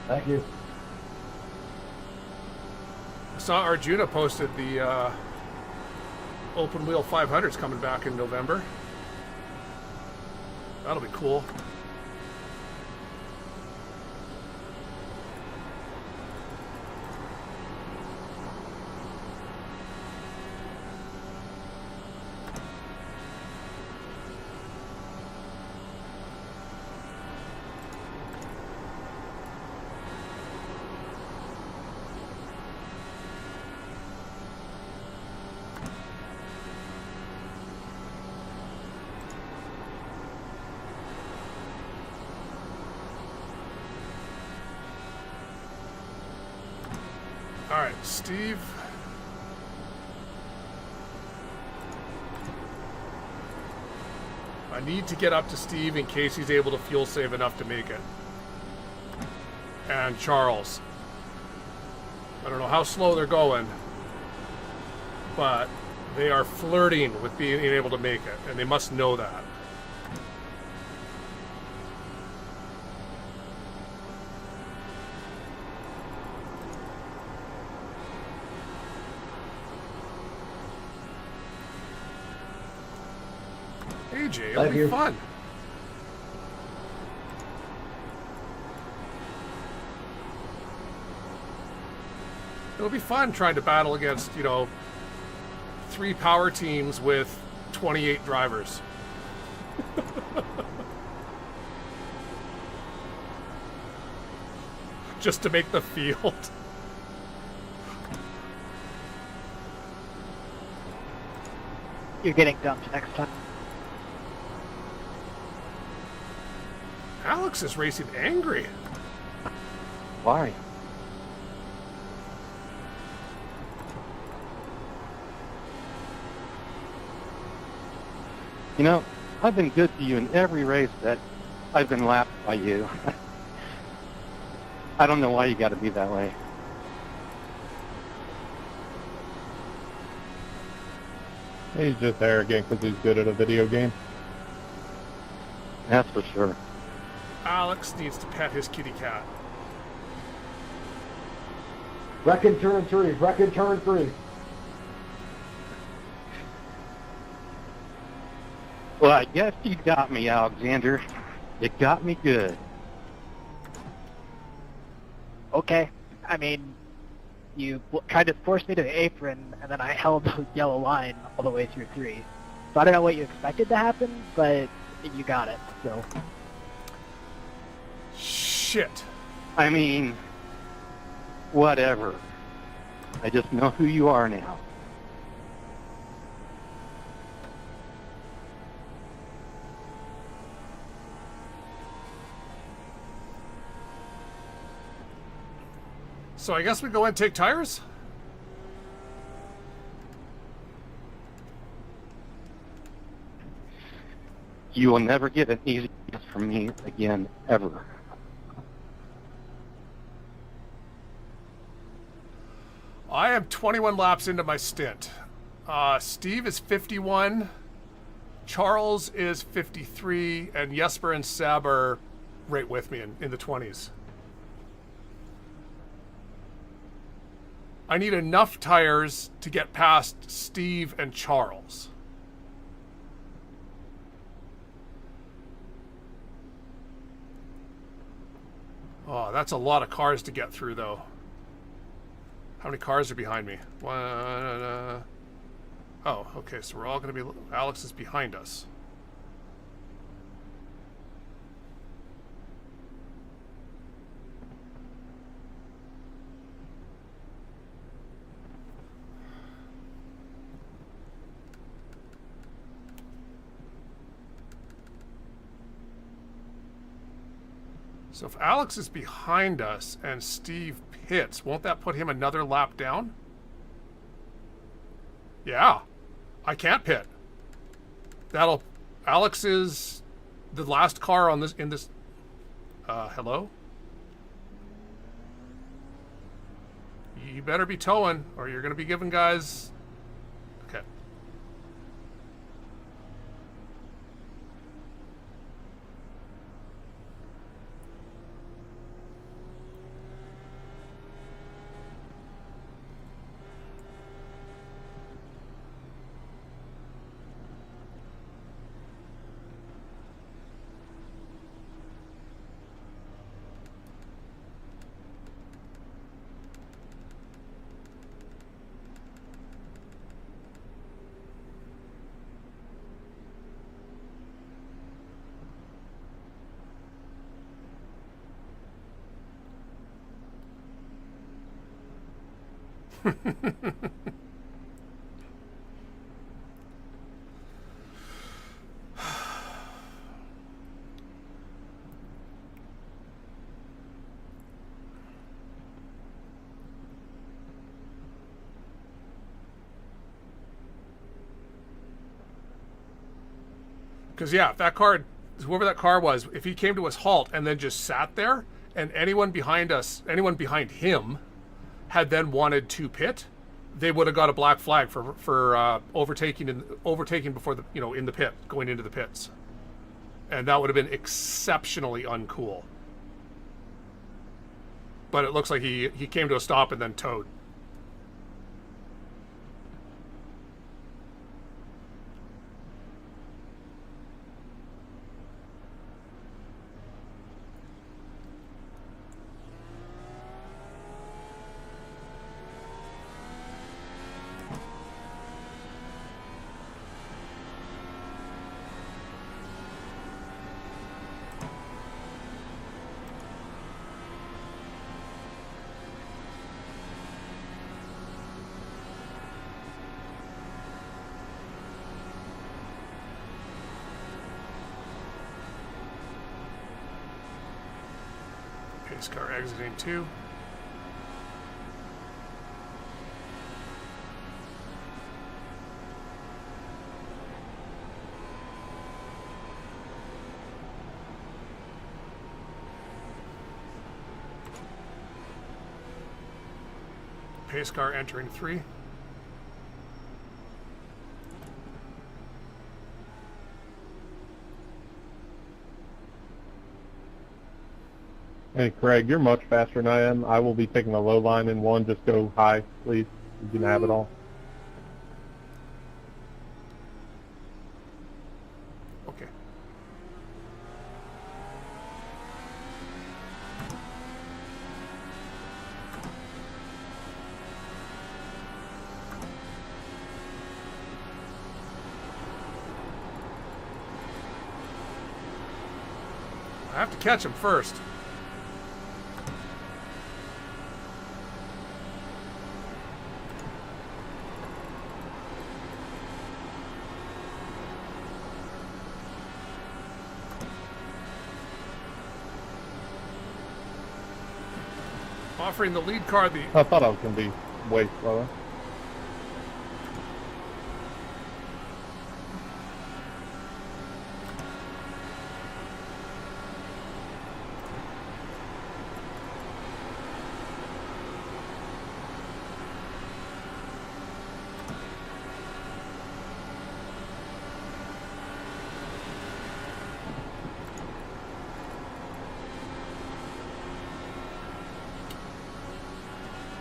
Thank you. saw Arjuna posted the open wheel 500s coming back in November. That'll be cool. All right, Steve. I need to get up to Steve in case he's able to fuel save enough to make it. And Charles. I don't know how slow they're going, but they are flirting with being able to make it, and they must know that. AJ, it'll be fun. It'll be fun trying to battle against, 3 power teams with 28 drivers. Just to make the field. You're getting dumped next time. Alex is racing angry. Why? You know, I've been good to you in every race that I've been lapped by you. I don't know why you got to be that way. He's just arrogant because he's good at a video game. That's for sure. Alex needs to pet his kitty cat. Wreck in turn 3. Wreck in turn 3. Well, I guess you got me, Alexander. You got me good. Okay. I mean, you tried to force me to the apron, and then I held the yellow line all the way through 3. So I don't know what you expected to happen, but you got it, so... Shit. I mean, whatever. I just know who you are now. So I guess we go and take tires? You will never get an easy yes from me again, ever. I am 21 laps into my stint. Steve is 51. Charles is 53. And Jesper and Seb are right with me in the 20s. I need enough tires to get past Steve and Charles. Oh, that's a lot of cars to get through, though. How many cars are behind me? One. Oh, okay, so we're all going to be... Alex is behind us. So if Alex is behind us and Steve pits, won't that put him another lap down? Yeah. I can't pit. Alex is the last car on this, hello? You better be towing, or you're going to be giving guys... Okay. Because, yeah, if that car, whoever that car was, if he came to his halt and then just sat there, and anyone behind us, anyone behind him, had then wanted to pit, they would have got a black flag for overtaking before the in the pit, going into the pits, and that would have been exceptionally uncool. But it looks like he came to a stop and then towed. Pace car exiting 2. Pace car entering 3. Hey, Craig, you're much faster than I am. I will be taking the low line in 1. Just go high, please. You can have it all. Okay. I have to catch him first. Offering the lead car the... I thought I was going to be way slower.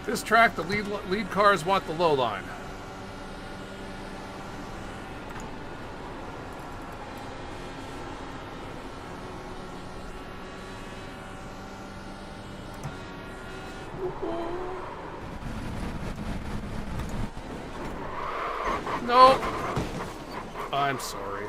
This track, the lead cars want the low line. No. I'm sorry.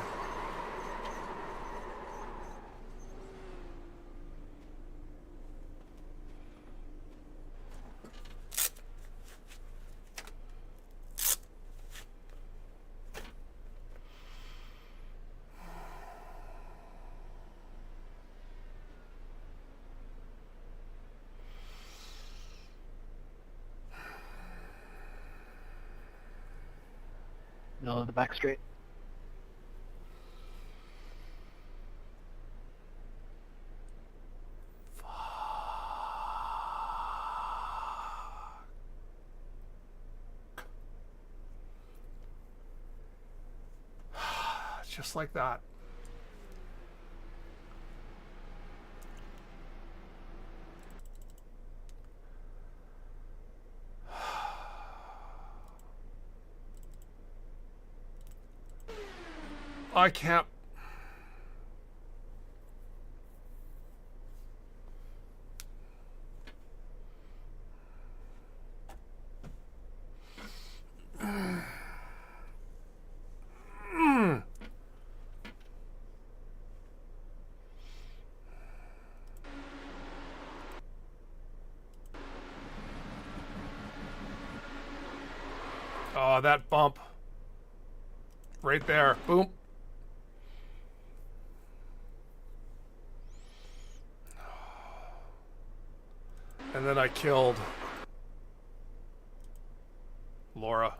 Middle of the back straight. Just like that. I can't. Oh, that bump. Right there. Boom. And then I killed Laura.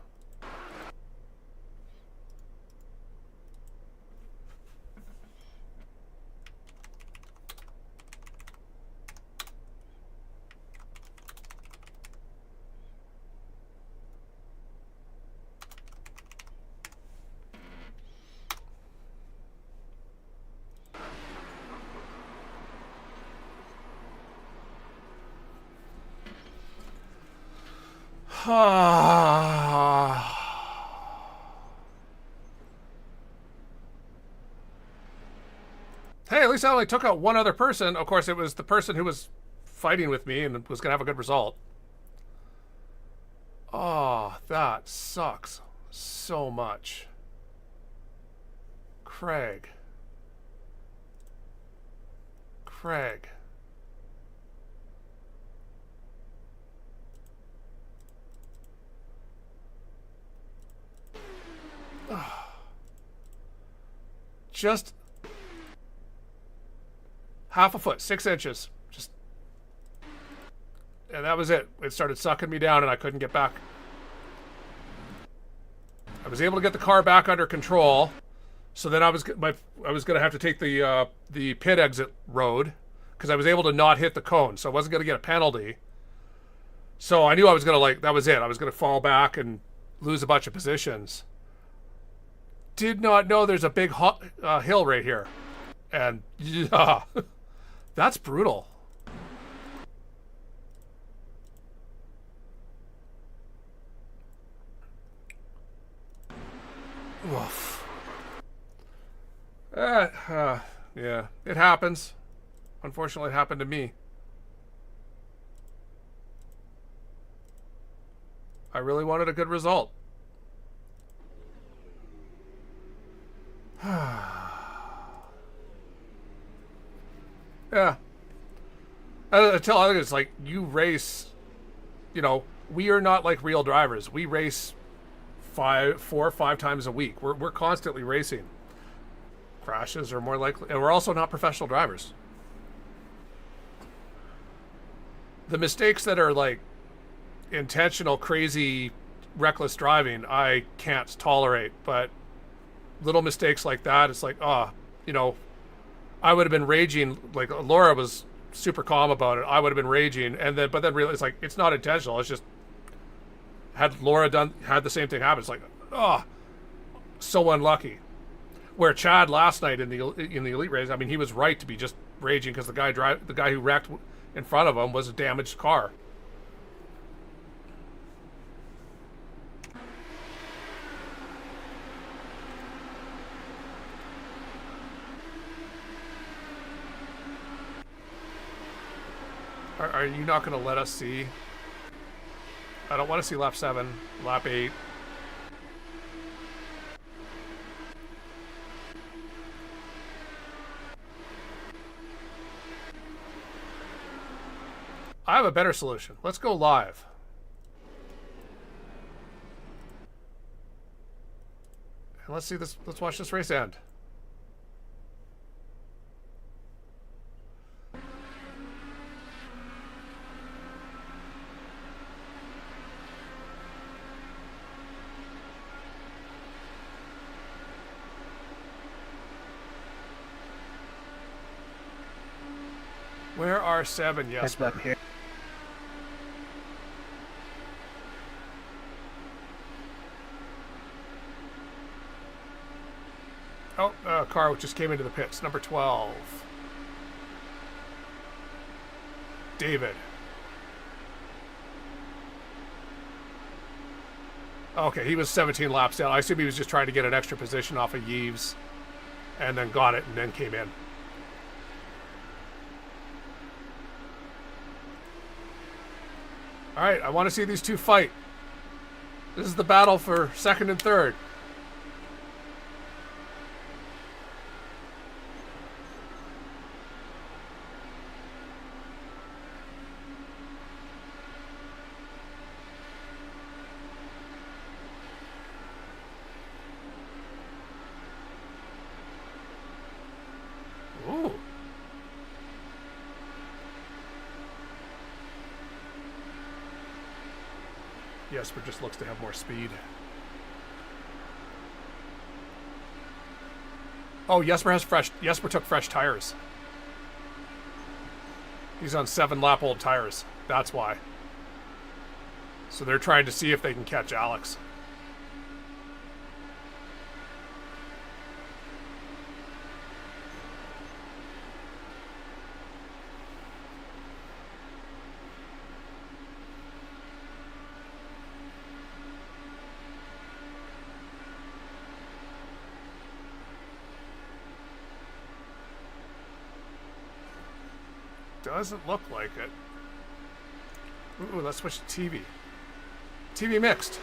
Hey, at least I only took out one other person. Of course, it was the person who was fighting with me and was going to have a good result. Oh, that sucks so much. Craig. Just half a foot, 6 inches. Just, and that was it. It started sucking me down and I couldn't get back. I was able to get the car back under control. So then I was going to have to take the pit exit road because I was able to not hit the cone. So I wasn't going to get a penalty. So I knew I was going to, that was it. I was going to fall back and lose a bunch of positions. Did not know there's a big hill right here. And yeah, that's brutal. Oof. Yeah, it happens. Unfortunately, it happened to me. I really wanted a good result. Yeah. I tell others, it's like, you race, we are not like real drivers. We race 4 or 5 times a week. We're constantly racing. Crashes are more likely, and we're also not professional drivers. The mistakes that are like intentional, crazy, reckless driving, I can't tolerate, but little mistakes like that, it's like, I would have been raging. Like, Laura was super calm about it. I would have been raging, but then really, it's like, it's not intentional. It's just, had Laura had the same thing happen, it's like, so unlucky. Where Chad last night in the elite race, I mean, he was right to be just raging because the guy who wrecked in front of him was a damaged car. Are you not going to let us see? I don't want to see lap 7, lap 8. I have a better solution. Let's go live. And let's see this. Let's watch this race end. Where are 7? Yes. Heads up here. Oh, car which just came into the pits. Number 12. David. Okay, he was 17 laps down. I assume he was just trying to get an extra position off of Yves. And then got it and then came in. Alright, I want to see these two fight. This is the battle for 2nd and 3rd. Jesper just looks to have more speed. Oh, Jesper took fresh tires. He's on 7-lap old tires. That's why. So they're trying to see if they can catch Alex. Doesn't look like it. Ooh, let's switch to TV. TV mixed.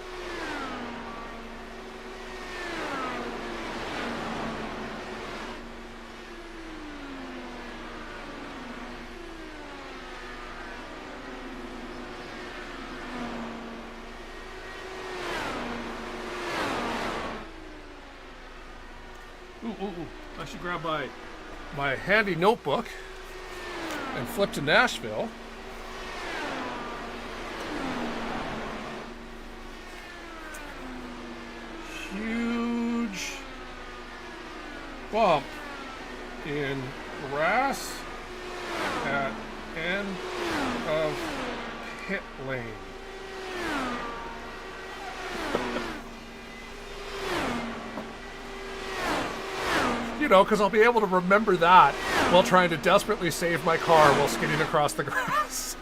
Ooh. I should grab my handy notebook and flip to Nashville. Huge bump in grass at end of pit lane. You know, because I'll be able to remember that while trying to desperately save my car while skidding across the grass.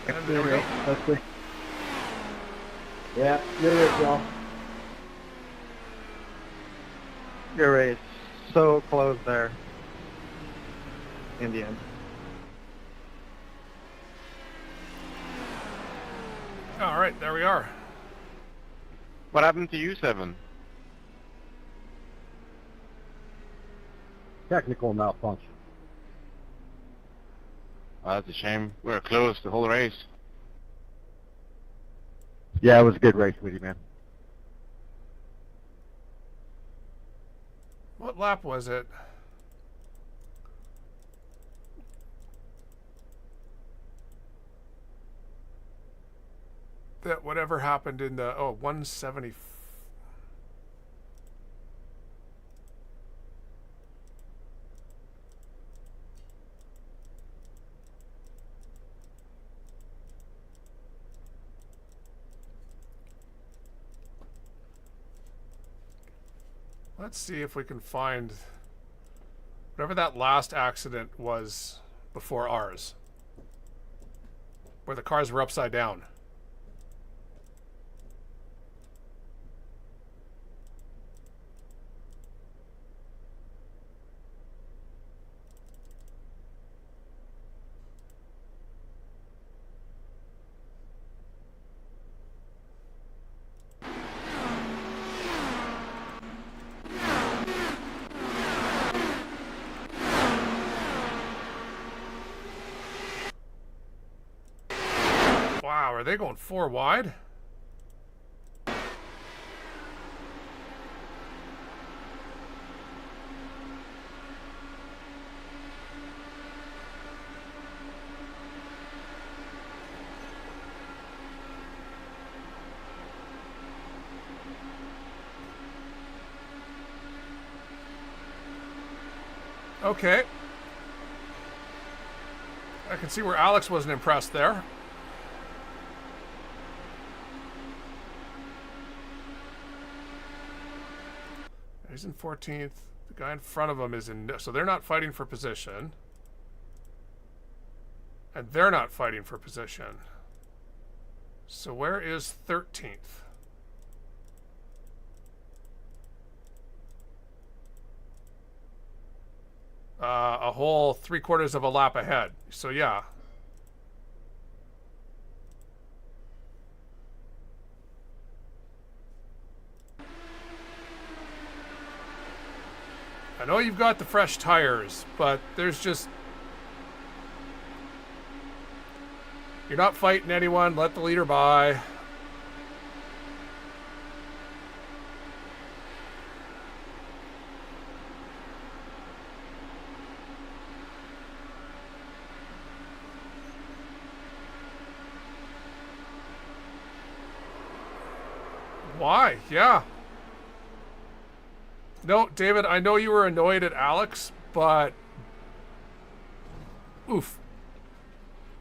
And there we go. Leslie. Yeah, you're it, y'all. Your race so close there. In the end. All right, there we are. What happened to you, Seven? Technical malfunction. Oh, that's a shame. We were close the whole race. Yeah, it was a good race with you, man. What lap was it? That whatever happened in the 170. Let's see if we can find whatever that last accident was before ours, where the cars were upside down. Wow, are they going 4 wide? Okay. I can see where Alex wasn't impressed there. He's in 14th. The guy in front of him is in... So they're not fighting for position. And they're not fighting for position. So where is 13th? A whole 3/4 of a lap ahead. So yeah. I know you've got the fresh tires, but there's just... You're not fighting anyone. Let the leader by. Why? Yeah. No, David, I know you were annoyed at Alex, but... Oof.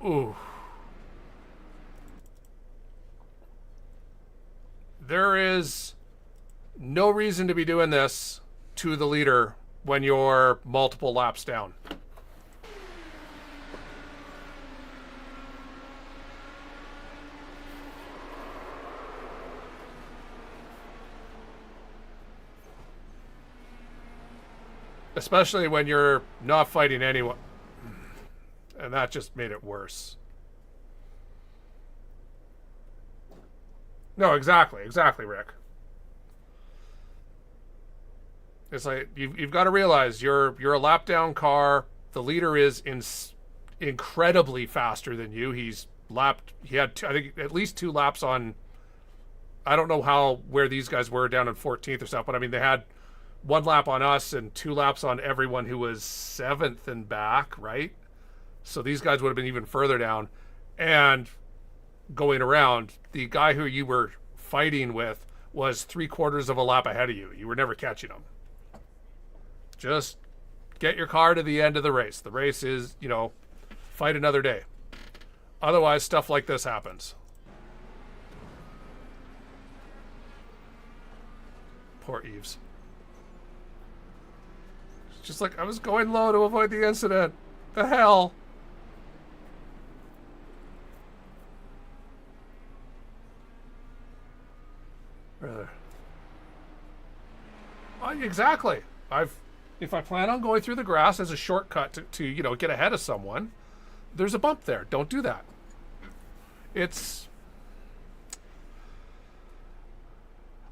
Ooh. There is no reason to be doing this to the leader when you're multiple laps down. Especially when you're not fighting anyone. And that just made it worse. No, exactly, Rick. It's like you've got to realize you're a lap down car. The leader is incredibly faster than you. He had I think at least 2 laps on. I don't know where these guys were down in 14th or stuff, but I mean they had 1 lap on us and 2 laps on everyone who was 7th and back, right? So these guys would have been even further down. And going around, the guy who you were fighting with was 3/4 of a lap ahead of you. You were never catching him. Just get your car to the end of the race. The race is, fight another day. Otherwise, stuff like this happens. Poor Eves. It's just like, I was going low to avoid the incident. The hell? Brother. Exactly. If I plan on going through the grass as a shortcut to get ahead of someone, there's a bump there. Don't do that.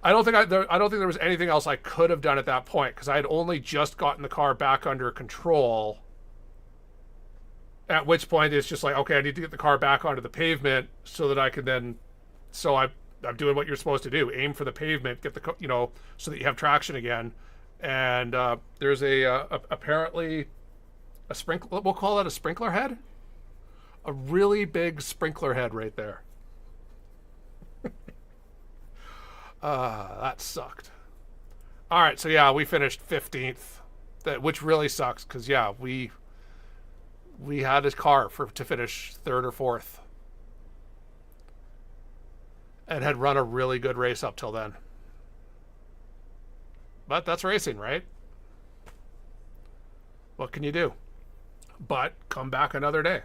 I don't think there was anything else I could have done at that point because I had only just gotten the car back under control. At which point it's just like, okay, I need to get the car back onto the pavement so that I can then. So I'm doing what you're supposed to do: aim for the pavement, get the so that you have traction again. And there's apparently a sprinkler. We'll call it a sprinkler head. A really big sprinkler head right there. That sucked. All right, so yeah, we finished 15th, which really sucks because yeah, we had a car to finish 3rd or 4th, and had run a really good race up till then. But that's racing, right? What can you do? But come back another day.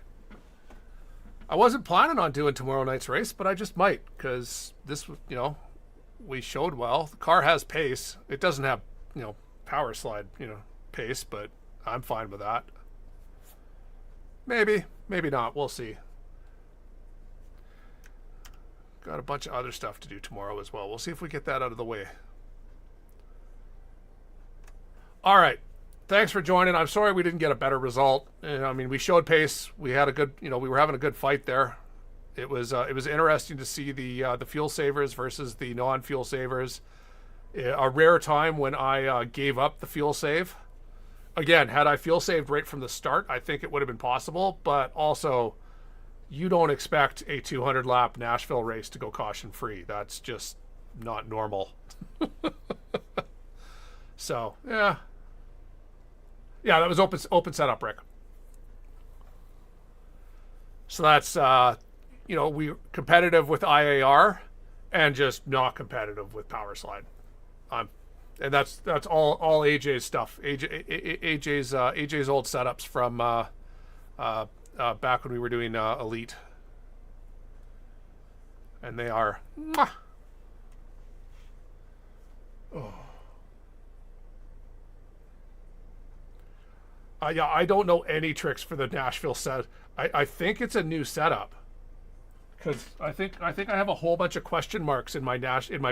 I wasn't planning on doing tomorrow night's race, but I just might because this, we showed well. The car has pace. It doesn't have, power slide, pace, but I'm fine with that. Maybe not. We'll see. Got a bunch of other stuff to do tomorrow as well. We'll see if we get that out of the way. All right. Thanks for joining. I'm sorry we didn't get a better result. We showed pace. We had a good, we were having a good fight there. It was interesting to see the fuel savers versus the non-fuel savers. A rare time when I gave up the fuel save. Again, had I fuel saved right from the start, I think it would have been possible. But also, you don't expect a 200-lap Nashville race to go caution-free. That's just not normal. So, yeah. Yeah, that was open setup, Rick. So that's, we competitive with IAR and just not competitive with Power Slide. And that's all AJ's stuff. AJ's old setups from back when we were doing Elite. And they are... Mwah! Oh. Yeah, I don't know any tricks for the Nashville set. I think it's a new setup, because I think I have a whole bunch of question marks in my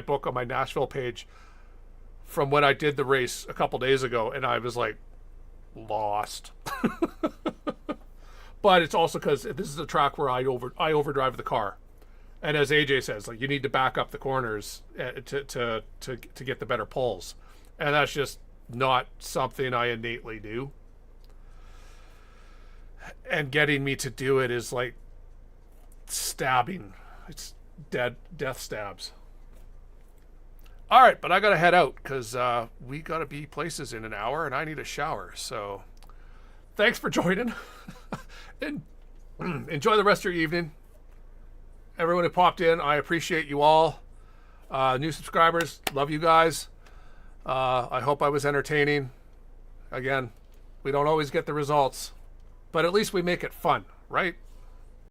book on my Nashville page from when I did the race a couple days ago, and I was like lost. But it's also because this is a track where I overdrive the car, and as AJ says, like you need to back up the corners to get the better pulls, and that's just not something I innately do. And getting me to do it is like stabbing. It's death stabs. All right, but I gotta head out because we gotta be places in an hour, and I need a shower. So, thanks for joining, and enjoy the rest of your evening. Everyone who popped in, I appreciate you all. New subscribers, love you guys. I hope I was entertaining. Again, we don't always get the results, but at least we make it fun, right?